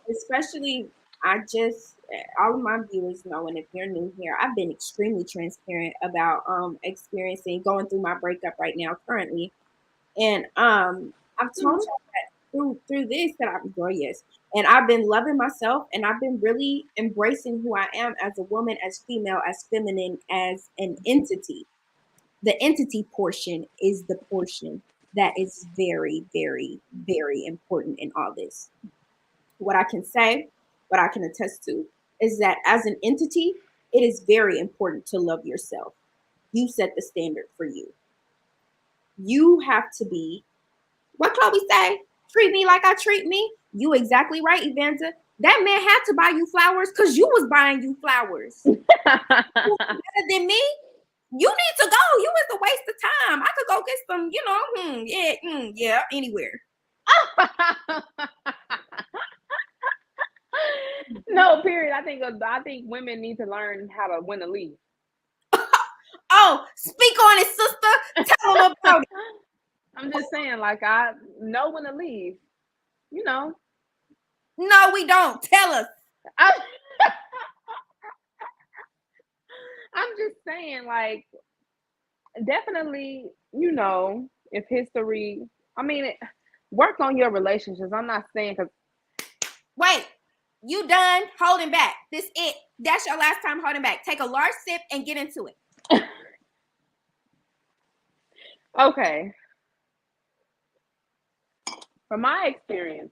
Especially, all of my viewers know, and if you're new here, I've been extremely transparent about experiencing going through my breakup right now currently. And I've told you that through this that I'm joyous. And I've been loving myself and I've been really embracing who I am as a woman, as female, as feminine, as an entity. The entity portion is the portion that is very, very, very important in all this. What I can say, what I can attest to, is that as an entity, it is very important to love yourself. You set the standard for you. You have to be, what Chloe say? Treat me like I treat me. You exactly right, Evanda. That man had to buy you flowers because you was buying you flowers. You better than me. You need to go. You is a waste of time. I could go get some, yeah, anywhere. No, period. I think women need to learn how to win a lead. Oh, speak on it, sister. Tell them about it. I'm just saying, like, I know when to leave. You know, No, we don't. Tell us. I, I'm just saying, like, definitely, if history, I mean, work on your relationships. I'm not saying because. Wait, you done holding back. This it. That's your last time holding back. Take a large sip and get into it. Okay. From my experience,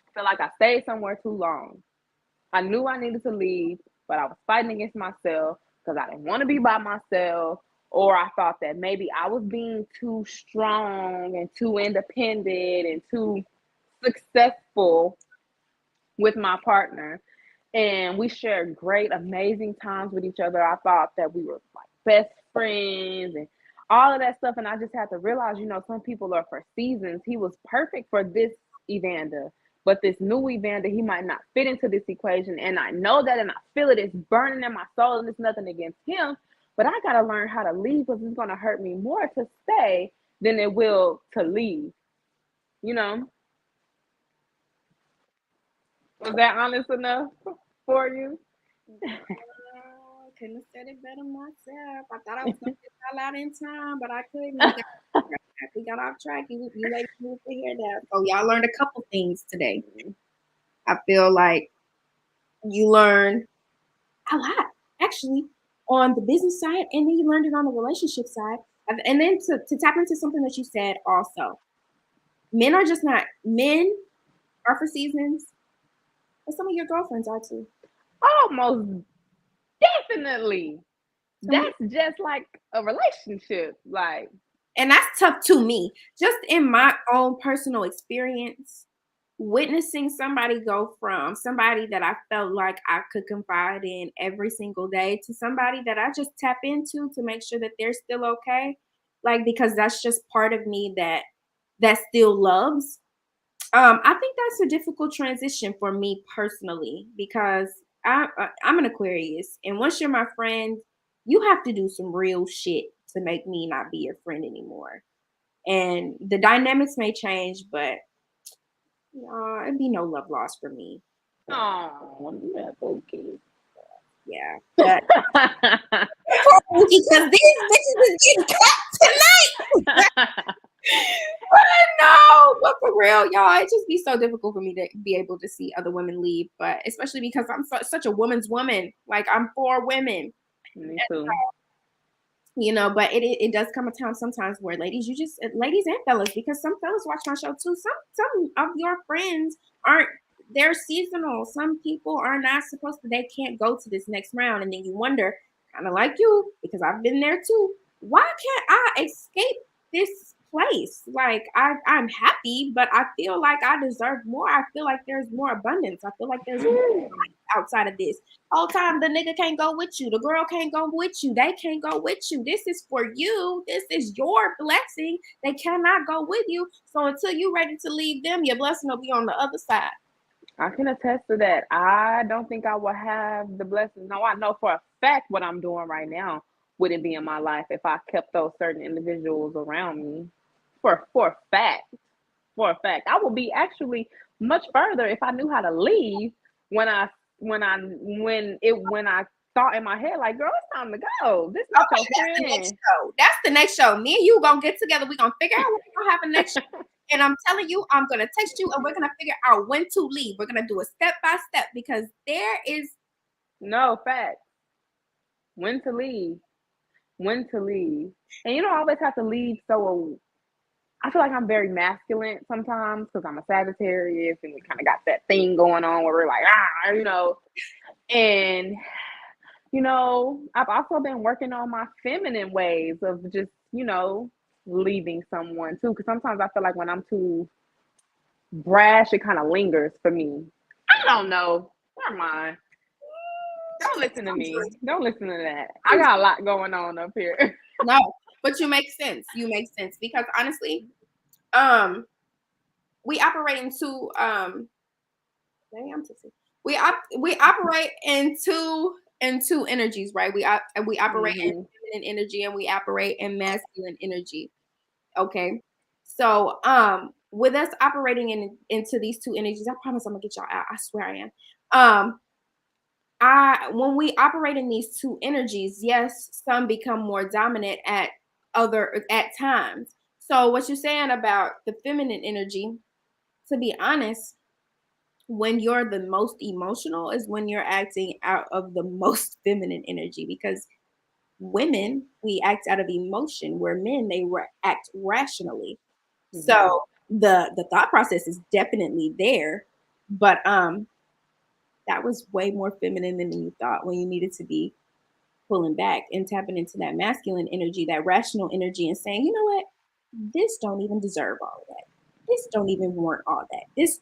I feel like I stayed somewhere too long. I knew I needed to leave, but I was fighting against myself because I didn't want to be by myself, or I thought that maybe I was being too strong and too independent and too successful with my partner. And we shared great, amazing times with each other. I thought that we were like best friends and all of that stuff. And I just had to realize, some people are for seasons. He was perfect for this Evanda, but this new Evanda, he might not fit into this equation. And I know that, and I feel it. It's burning in my soul, and it's nothing against him. But I got to learn how to leave because it's going to hurt me more to stay than it will to leave. Was that honest enough for you? Couldn't have said it better myself. I thought I was going to get all out in time, but I couldn't. We got off track. You ladies need to hear that. So y'all learned a couple things today. I feel like you learned a lot, actually, on the business side, and then you learned it on the relationship side. And then to tap into something that you said also, men are for seasons, but some of your girlfriends are too. Almost definitely. That's just like a relationship. Like, and that's tough to me. Just in my own personal experience, witnessing somebody go from somebody that I felt like I could confide in every single day to somebody that I just tap into to make sure that they're still okay. Like, because that's just part of me that still loves. I think that's a difficult transition for me personally because I'm an Aquarius, and once you're my friend, you have to do some real shit to make me not be your friend anymore. And the dynamics may change, but it'd be no love lost for me. oh, that's okay. Yeah, but because these bitches is getting cut tonight. But for real, y'all, it just be so difficult for me to be able to see other women leave, but especially because I'm such a woman's woman. Like, I'm for women. Me too. But it does come a time sometimes where ladies and fellas, because some fellas watch my show too. Some of your friends they're seasonal. Some people are not supposed to, they can't go to this next round. And then you wonder, kind of like you, because I've been there too, why can't I escape this place? Like, I'm happy, but I feel like I deserve more. I feel like there's more abundance. I feel like there's more outside of this. All time, the nigga can't go with you. The girl can't go with you. They can't go with you. This is for you. This is your blessing. They cannot go with you. So until you're ready to leave them, your blessing will be on the other side. I can attest to that. I don't think I will have the blessing. No, I know for a fact what I'm doing right now wouldn't be in my life if I kept those certain individuals around me. For a fact. For a fact. I would be actually much further if I knew how to leave when I thought in my head, like, girl, it's time to go. This is not your friend. That's the next show. Me and you gonna get together. We're gonna figure out what we're gonna have a next show. And I'm telling you, I'm gonna text you and we're gonna figure out when to leave. We're gonna do a step by step because there is no fact. When to leave. When to leave. And I always have to leave, so I feel like I'm very masculine sometimes because I'm a Sagittarius and we kind of got that thing going on where we're like, and I've also been working on my feminine ways of just, leaving someone too. Because sometimes I feel like when I'm too brash, it kind of lingers for me. I don't know. Never mind. Don't listen to me. Don't listen to that. I got a lot going on up here. No, but you make sense. You make sense because honestly, we operate in two maybe I'm tipsy. We operate in two energies, right? We operate in Mm-hmm. feminine energy and we operate in masculine energy. Okay. So with us operating into these two energies, I promise I'm gonna get y'all out. I swear I am. When we operate in these two energies, yes, some become more dominant at times. So what you're saying about the feminine energy, to be honest, when you're the most emotional is when you're acting out of the most feminine energy, because women, we act out of emotion, where men, act rationally. Mm-hmm. So the thought process is definitely there, but that was way more feminine than you thought, when you needed to be pulling back and tapping into that masculine energy, that rational energy, and saying, you know what, this don't even deserve all of that. This don't even warrant all that. This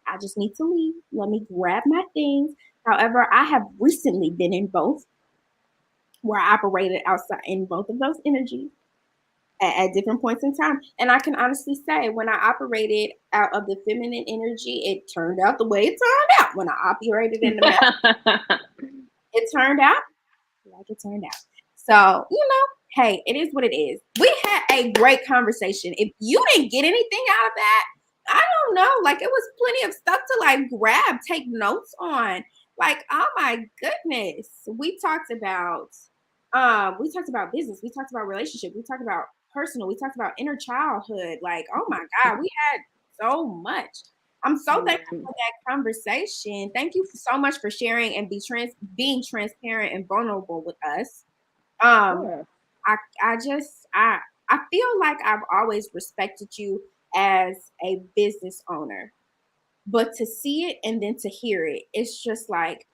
I just need to leave. Let me grab my things. However, I have recently been in both, where I operated outside in both of those energies at different points in time. And I can honestly say, when I operated out of the feminine energy, it turned out the way it turned out. When I operated in the masculine, it turned out like it turned out. So, hey, it is what it is. We had a great conversation. If you didn't get anything out of that, I don't know. Like, it was plenty of stuff to like grab, take notes on. Like, oh my goodness. We talked about business, we talked about relationship, we talked about personal, we talked about inner childhood. Like, oh my God, we had so much. I'm so thankful for that conversation. Thank you so much for sharing and being transparent and vulnerable with us. Um, Sure. I feel like I've always respected you as a business owner, but to see it and then to hear it, it's just like,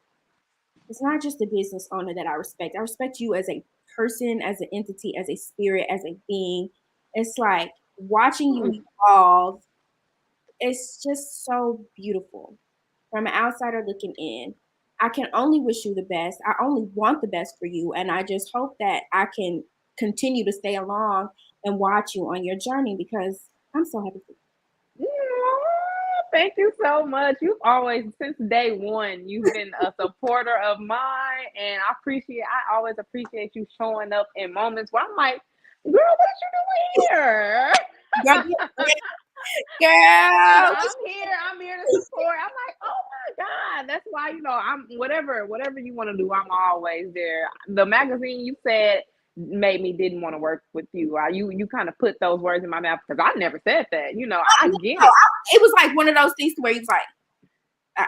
it's not just a business owner that I respect. I respect you as a person, as an entity, as a spirit, as a being. It's like watching you evolve. It's just so beautiful. From an outsider looking in, I can only wish you the best. I only want the best for you. And I just hope that I can continue to stay along and watch you on your journey, because I'm so happy for you. Thank you so much. You've always, since day one, you've been a supporter of mine, and I always appreciate you showing up in moments where I'm like, girl, what you doing here? Girl, I'm here to support. I'm like, oh my God. That's why, I'm whatever you want to do, I'm always there. The magazine you said made me didn't want to work with you. You kind of put those words in my mouth, because I never said that. I get it. it was like one of those things where you was like,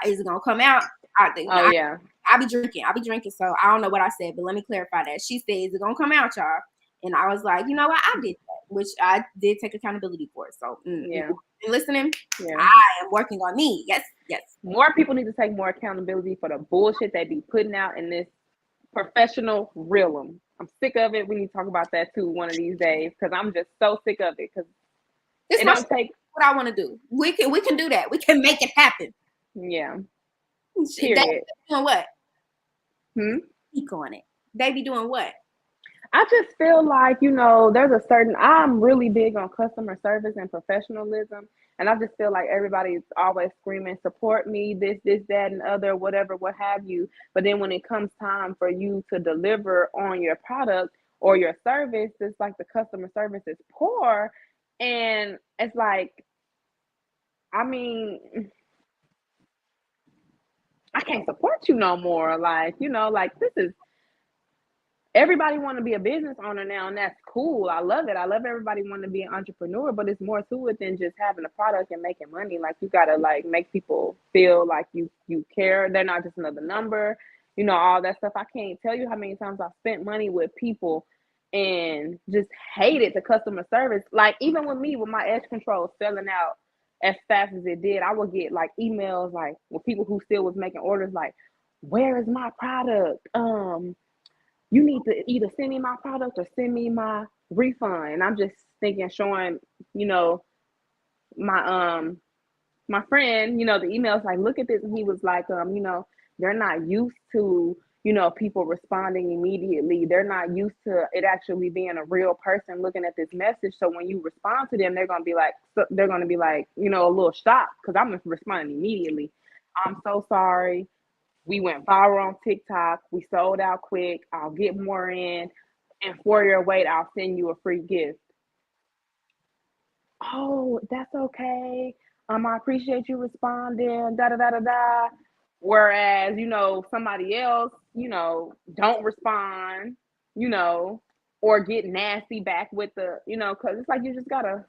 is it gonna come out? Oh yeah. I be drinking, so I don't know what I said, but let me clarify that. She said, is it gonna come out, y'all? And I was like, you know what, I did that, which I did take accountability for. So Yeah. listening, Yeah. I am working on me. Yes. More people need to take more accountability for the bullshit they be putting out in this professional realm. I'm sick of it. We need to talk about that too one of these days, because I'm just so sick of it. Because it don't take what I want to do. We can do that. We can make it happen. Yeah. They doing what? Speak on it. They be doing what? I just feel like, I'm really big on customer service and professionalism. And I just feel like everybody's always screaming, support me, this, that, and other, whatever, what have you. But then when it comes time for you to deliver on your product or your service, it's like the customer service is poor. And it's like, I mean, I can't support you no more. Like, this is, everybody want to be a business owner now, and that's cool. I love it. I love everybody wanting to be an entrepreneur, but it's more to it than just having a product and making money. Like, you gotta like make people feel like you care. They're not just another number, all that stuff. I can't tell you how many times I've spent money with people and just hated the customer service. Like, even with me, with my edge control selling out as fast as it did, I would get like emails like with people who still was making orders like, where is my product? You need to either send me my product or send me my refund. And I'm just thinking, showing, my my friend, the emails like, look at this. And he was like, they're not used to, people responding immediately. They're not used to it actually being a real person looking at this message. So when you respond to them, they're gonna be like, a little shocked because I'm responding immediately. I'm so sorry. We went viral on TikTok. We sold out quick. I'll get more in. And for your wait, I'll send you a free gift. Oh, that's okay. I appreciate you responding. Da da da da da. Whereas, somebody else, don't respond, or get nasty back with because it's like you just gotta,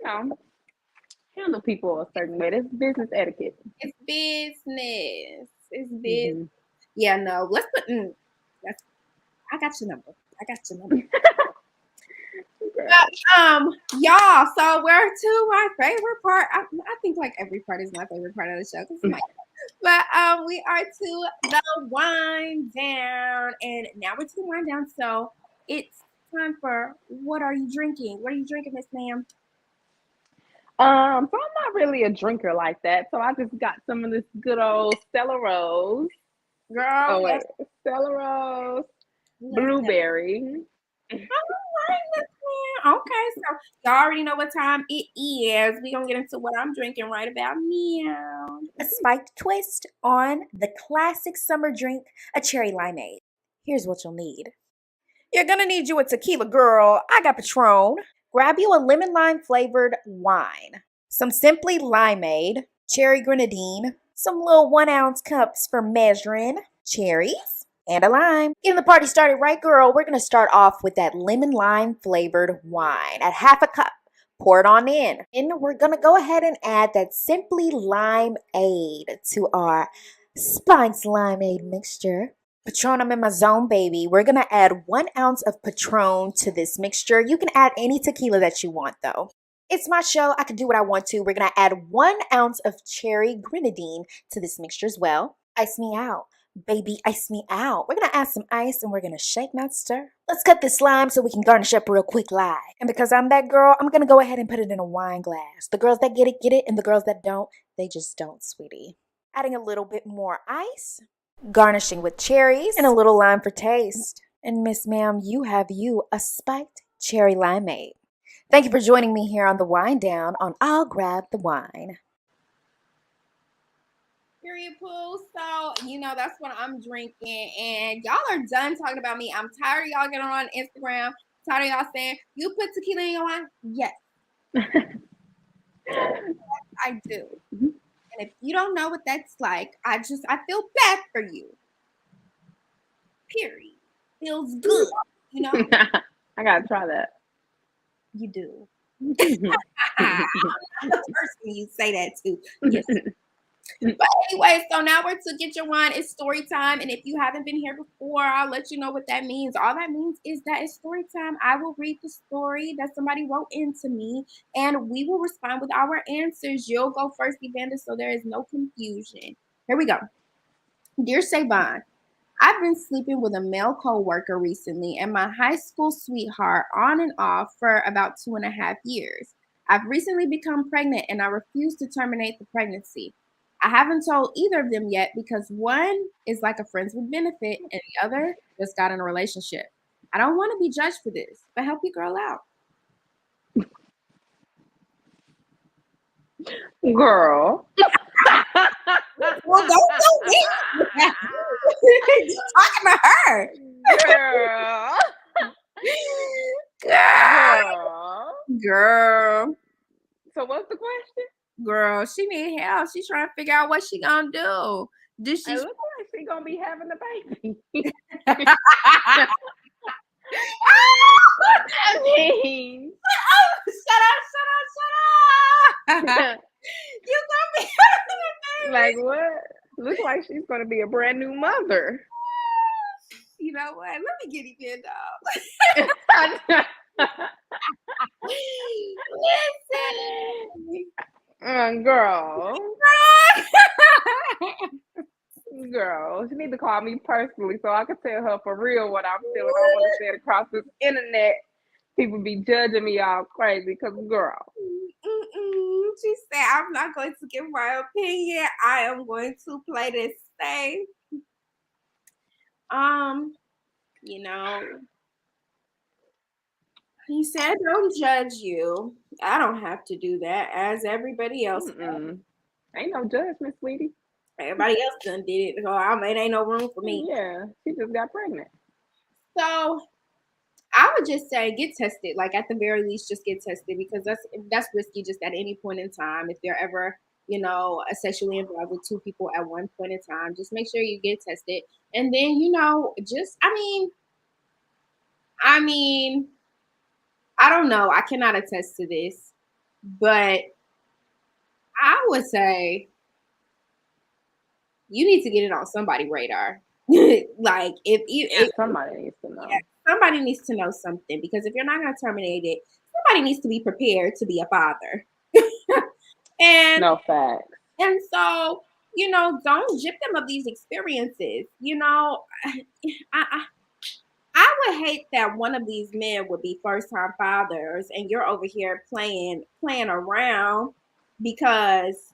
you know, handle people a certain way. That's business etiquette. It's business. It's business. Mm-hmm. Yeah, no. Let's put. I got your number. Y'all. So we're to my favorite part. I think like every part is my favorite part of the show. But we are to the wind down, and now we're to the wind down. So it's time for what are you drinking? What are you drinking, Miss Ma'am? So I'm not really a drinker like that. So I just got some of this good old Stella Rose. Girl. Oh wait, Stella Rose, blueberry. Okay, so y'all already know what time it is. We're gonna get into what I'm drinking right about now. A spiked twist on the classic summer drink, a cherry limeade. Here's what you'll need. You're gonna need you a tequila, girl. I got Patron. Grab you a lemon lime flavored wine, some Simply Limeade, cherry grenadine, some little 1 ounce cups for measuring, cherries, and a lime. Getting the party started, right, girl? We're going to start off with that lemon lime flavored wine at half a cup. Pour it on in. And we're going to go ahead and add that Simply Limeade to our spiked limeade mixture. Patron, I'm in my zone, baby. We're going to add 1 ounce of Patron to this mixture. You can add any tequila that you want, though. It's my show. I can do what I want to. We're going to add 1 ounce of cherry grenadine to this mixture as well. Ice me out. Baby, ice me out. We're going to add some ice and we're going to shake, not stir. Let's cut this slime so we can garnish up real quick live. And because I'm that girl, I'm going to go ahead and put it in a wine glass. The girls that get it, and the girls that don't, they just don't, sweetie. Adding a little bit more ice. Garnishing with cherries and a little lime for taste. And Miss Ma'am, you have a spiked cherry limeade. Thank you for joining me here on the Wind Down on I'll Grab the Wine. Period, Pooh. So, that's what I'm drinking. And y'all are done talking about me. I'm tired of y'all getting on Instagram. Tired of y'all saying, you put tequila in your wine? Yes. I do. Mm-hmm. And if you don't know what that's like, I feel bad for you. Period. Feels good. I gotta try that. You do. I'm not the person you say that to. Yes. But anyway, so now we're to get your wine. It's story time. And if you haven't been here before, I'll let you know what that means. All that means is that it's story time. I will read the story that somebody wrote into me, and we will respond with our answers. You'll go first, Evanda, so there is no confusion. Here we go. Dear Savon, I've been sleeping with a male coworker recently and my high school sweetheart on and off for about 2.5 years. I've recently become pregnant and I refuse to terminate the pregnancy. I haven't told either of them yet because one is like a friends with benefit and the other just got in a relationship. I don't want to be judged for this, but help your girl out. Girl. Well, don't me. You're talking to her. Girl. Girl. So what's the question? Girl, she need help. She's trying to figure out what she gonna do. It looks like she gonna be having a baby. I mean, shut up. You gonna be having a baby. Like what? Looks like she's gonna be a brand new mother. You know what? Let me get Evanda up. Listen. Girl. Girl, she need to call me personally so I can tell her for real what I'm feeling. I don't want to say it across this internet. People be judging me all crazy because, girl. She said, I'm not going to give my opinion. I am going to play this safe. You know, he said, "Don't judge you." I don't have to do that, as everybody else. Ain't no judgment, sweetie. Everybody else done did it, so it ain't no room for me. Yeah, she just got pregnant. So I would just say get tested. Like at the very least, just get tested because that's risky. Just at any point in time, if they're ever sexually involved with two people at one point in time, just make sure you get tested. And then just I mean, I don't know. I cannot attest to this, but I would say you need to get it on somebody's radar. Like if Somebody needs to yeah, know. somebody needs to know something because if you're not going to terminate it, somebody needs to be prepared to be a father. and No facts. and so don't jip them of these experiences. I I would hate that one of these men would be first time fathers and you're over here playing around because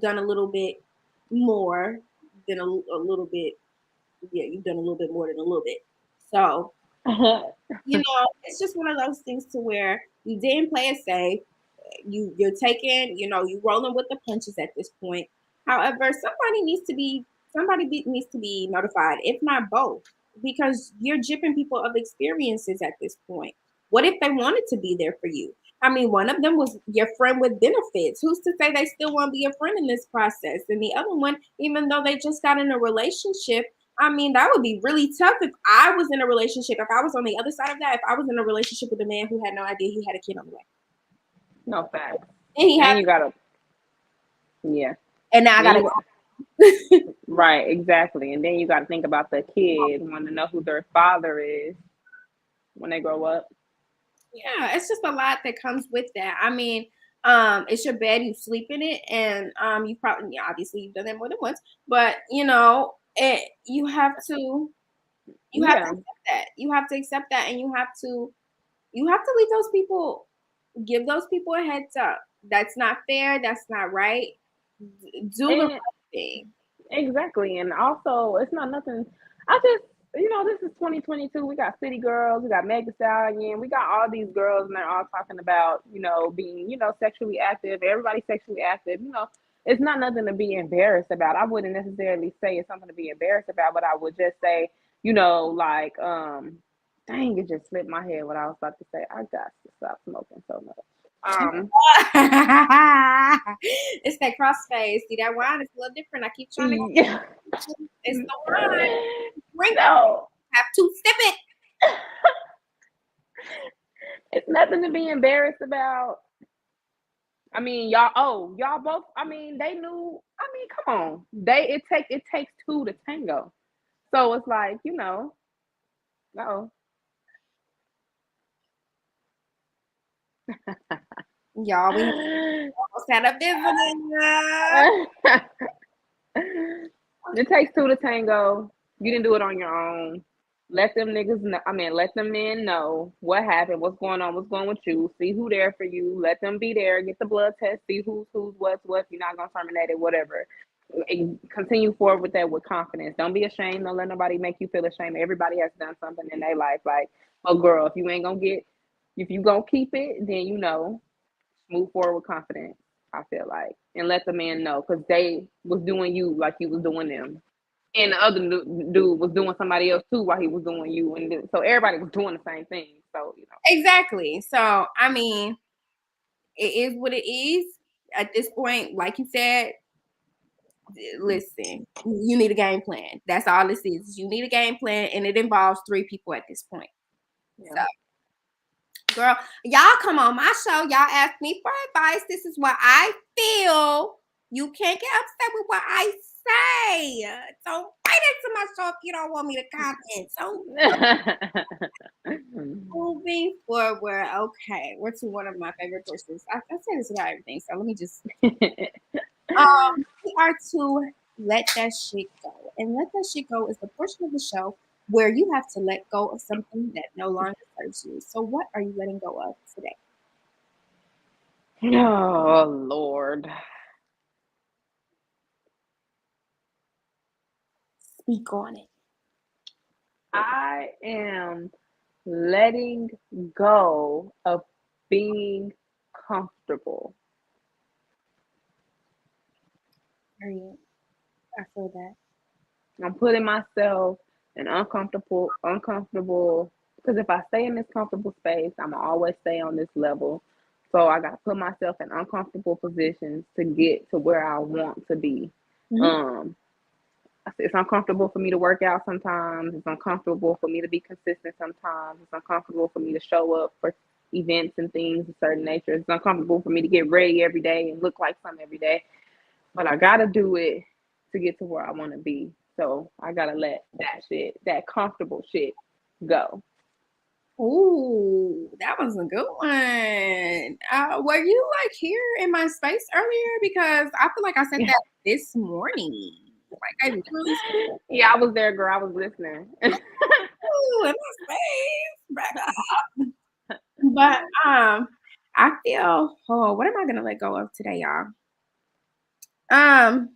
done a little bit more than a little bit. Yeah, you've done a little bit more than a little bit. So, it's just one of those things to where you didn't play it safe. You're taking, you rolling with the punches at this point. However, needs to be notified, if not both, because you're jipping people of experiences at this point. What if they wanted to be there for you? I mean, one of them was your friend with benefits. Who's to say they still want to be a friend in this process? And the other one, even though they just got in a relationship, I mean, that would be really tough if I was in a relationship. If I was on the other side of that, if I was in a relationship with a man who had no idea he had a kid on the way. No facts. And he had, And you gotta, yeah. and now I Then gotta you- right, exactly. And then you gotta think about the kid, want to know who their father is when they grow up. Yeah, it's just a lot that comes with that. I mean, it's your bed, you sleep in it, and you probably obviously you've done that more than once, but you have to Yeah. accept that. You have to accept that, and you have to leave those people, give those people a heads up. That's not fair. That's not right. Do the And right thing. exactly. And also, it's not nothing. I just, this is 2022. We got City Girls, we got Meg Stallion, we got all these girls, and they're all talking about, being, sexually active. Everybody's sexually active. It's not nothing to be embarrassed about. I wouldn't necessarily say it's something to be embarrassed about, but I would just say, like, dang, it just slipped my head what I was about to say. I got to stop smoking so much. It's that crossface. See, that wine is a little different. I keep trying to. Yeah. It's the wine. Drink it. No. Have to sip it. It's nothing to be embarrassed about. I mean, y'all both. I mean, they knew. I mean, come on. It takes two to tango. So it's like, no. Y'all, we almost had a visitor. It takes two to tango. You didn't do it on your own. Let them niggas know. I mean, let them men know what happened, what's going on, what's going with you. See who there for you. Let them be there. Get the blood test. See who's what's what. You're not gonna terminate it. Whatever. And continue forward with that with confidence. Don't be ashamed. Don't let nobody make you feel ashamed. Everybody has done something in their life. Like, oh girl, if you gonna keep it, then move forward with confidence. I feel like, and let the man know because they was doing you like you was doing them, and the other dude was doing somebody else too while he was doing you, and so everybody was doing the same thing. So Exactly. So I mean, it is what it is at this point. Like you said, listen, you need a game plan. That's all this is. You need a game plan, and it involves 3 people at this point. yeah. So girl, y'all come on my show. Y'all ask me for advice. This is what I feel. You can't get upset with what I say. Don't write into my show if you don't want me to comment. So moving forward, okay, we're to one of my favorite portions. I say this about everything, so let me just we are to let that shit go. And let that shit go is the portion of the show where you have to let go of something that no longer serves you. So what are you letting go of today? Oh Lord. Speak on it. I am letting go of being comfortable. Period. I feel that. I'm putting myself in uncomfortable, because if I stay in this comfortable space, I'm gonna always stay on this level. So I gotta put myself in uncomfortable positions to get to where I want to be. Mm-hmm. Um, it's uncomfortable for me to work out sometimes. It's uncomfortable for me to be consistent sometimes. It's uncomfortable for me to show up for events and things of certain nature. It's uncomfortable for me to get ready every day and look like something every day. But I gotta do it to get to where I want to be. So I gotta let that comfortable shit, go. Ooh, that was a good one. Were you like here in my space earlier? Because I feel like I said that this morning. Like I literally said, Yeah, I was there, girl. I was listening. ooh, in my space. Back up. But I feel, oh, what am I gonna let go of today, y'all? Um,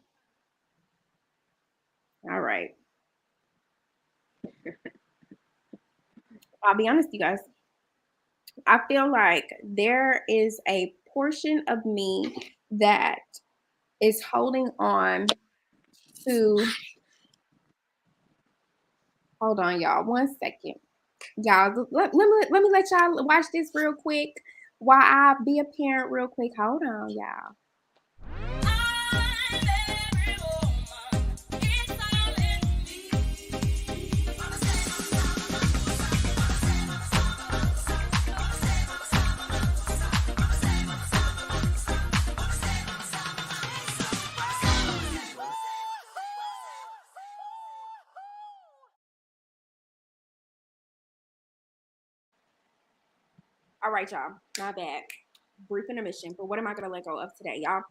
all right. I'll be honest, you guys. I feel like there is a portion of me that is holding on to. Hold on, y'all. 1 second. Y'all, let me let y'all watch this real quick while I be a parent real quick. Hold on, y'all. All right, y'all. My bad. Brief intermission. But what am I going to let go of today, y'all?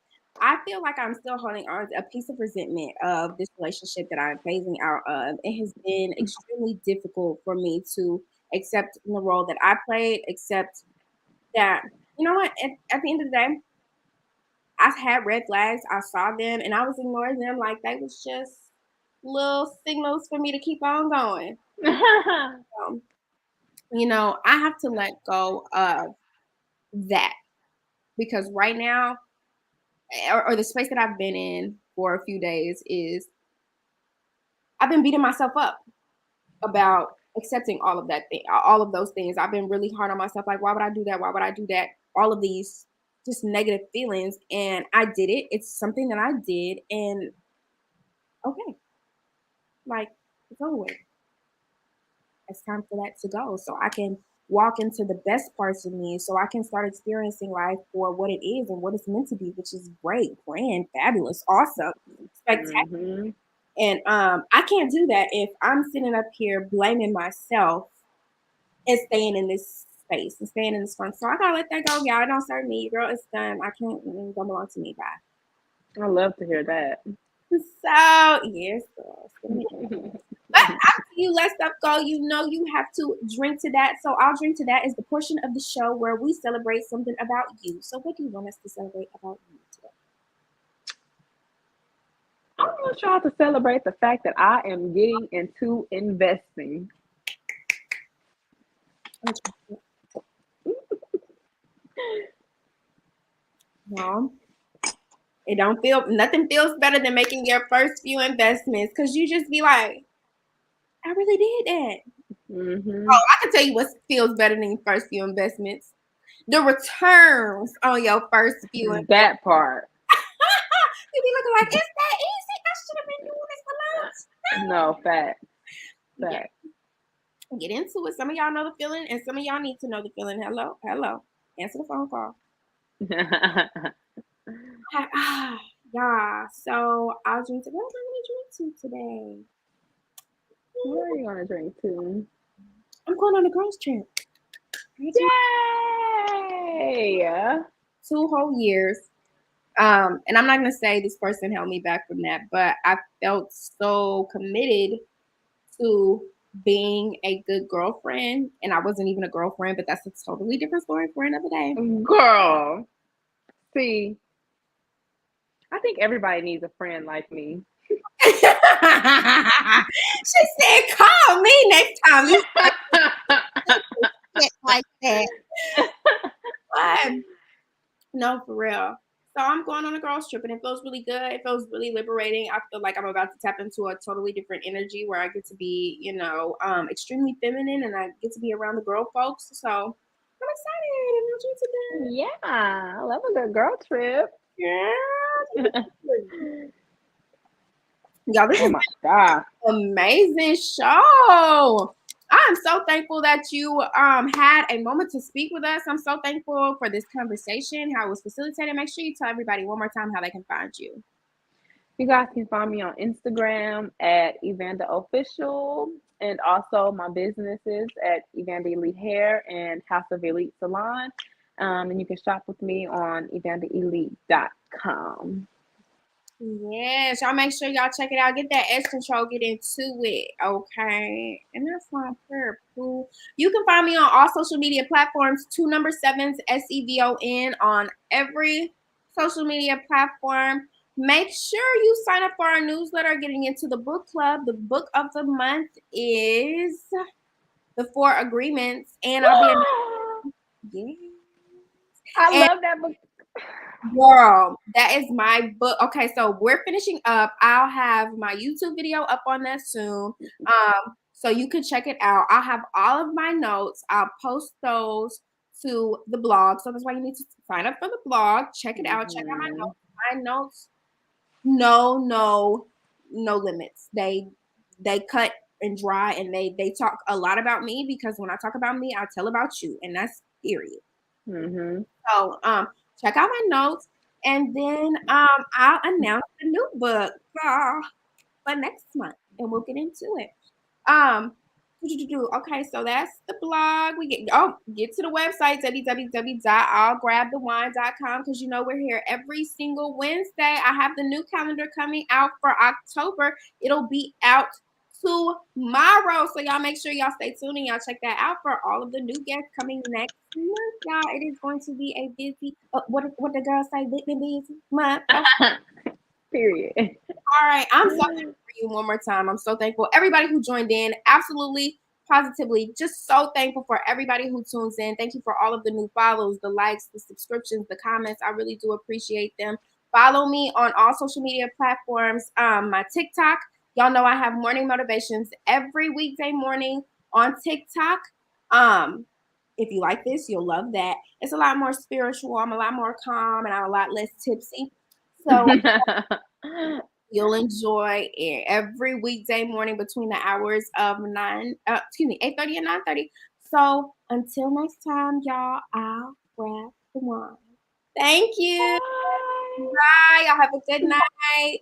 I feel like I'm still holding on to a piece of resentment of this relationship that I'm phasing out of. It has been extremely difficult for me to accept the role that I played, accept that, you know what, at the end of the day, I had red flags. I saw them and I was ignoring them like they was just little signals for me to keep on going. Um, I have to let go of that because right now, or the space that I've been in for a few days is I've been beating myself up about accepting all of those things. I've been really hard on myself. Like, why would I do that? Why would I do that? All of these just negative feelings. And I did it. It's something that I did. And okay, like, it's over with. It's time for that to go. So I can walk into the best parts of me so I can start experiencing life for what it is and what it's meant to be, which is great, grand, fabulous, awesome, spectacular. Mm-hmm. And I can't do that if I'm sitting up here blaming myself and staying in this space and staying in this fun. So I gotta let that go, y'all. It don't serve me, girl. It's done. I can't. It don't belong to me. Bye. I love to hear that. So yes, girl. But after you let stuff go, you know you have to drink to that. So I'll drink to that is the portion of the show where we celebrate something about you. So what do you want us to celebrate about you today? I want y'all to celebrate the fact that I am getting into investing. No, it don't feel nothing feels better than making your first few investments because you just be like, I really did that. Mm-hmm. Oh, I can tell you what feels better than your first few investments. The returns on your first few investments. That part. You be looking like, it's that easy. I should have been doing this for months. No, fact. Yeah. Get into it. Some of y'all know the feeling, and some of y'all need to know the feeling. Hello, hello. Answer the phone call. Yeah. So I'll drink to. What am I going to drink to today? What are you gonna drink to? I'm going on a girls trip. Yay! 2 whole years. And I'm not gonna say this person held me back from that, but I felt so committed to being a good girlfriend, and I wasn't even a girlfriend, but that's a totally different story for another day. Girl, see, I think everybody needs a friend like me. She said, "Call me next time." You start shit like that. But no, for real. So I'm going on a girls trip and it feels really good. It feels really liberating. I feel like I'm about to tap into a totally different energy where I get to be, extremely feminine and I get to be around the girl folks. So I'm excited about you today. Yeah, I love a good girl trip. Yeah. Y'all, this Oh is my God. amazing show. I'm so thankful that you had a moment to speak with us. I'm so thankful for this conversation, how it was facilitated. Make sure you tell everybody one more time how they can find you. You guys can find me on Instagram at Evanda Official, and also my businesses at Evanda Elite Hair and House of Elite Salon. And you can shop with me on evandaelite.com. Yes, y'all make sure y'all check it out. Get that edge control, get into it, okay? And that's my prayer, boo. You can find me on all social media platforms, 2 7s SEVON on every social media platform. Make sure you sign up for our newsletter, getting into the book club. The book of the month is The Four Agreements, and I'll be yes. I And love that book. girl, that is my book. Okay, so we're finishing up. I'll have my YouTube video up on that soon. So you can check it out. I'll have all of my notes. I'll post those to the blog. So that's why you need to sign up for the blog. Check it out. Check out my Mhm. notes. My notes, no limits. They cut and dry and they talk a lot about me because when I talk about me, I tell about you. And that's period. Mhm. So check out my notes and then I'll announce the new book for next month and we'll get into it. Um okay, so that's the blog. Get to the website www.illgrabthewine.com because we're here every single Wednesday. I have the new calendar coming out for October. It'll be out tomorrow. So y'all make sure y'all stay tuned and y'all check that out for all of the new guests coming next month. Y'all, it is going to be a busy what the girls say, busy month. Period. All right. I'm so thankful for you one more time. I'm so thankful. Everybody who joined in, absolutely, positively, just so thankful for everybody who tunes in. Thank you for all of the new follows, the likes, the subscriptions, the comments. I really do appreciate them. Follow me on all social media platforms. My TikTok. Y'all know I have morning motivations every weekday morning on TikTok. If you like this, you'll love that. It's a lot more spiritual. I'm a lot more calm and I'm a lot less tipsy. So you'll enjoy it every weekday morning between the hours of 8:30 and 9:30. So until next time, y'all, I'll grab the wine. Thank you. Bye. Bye. Y'all have a good night.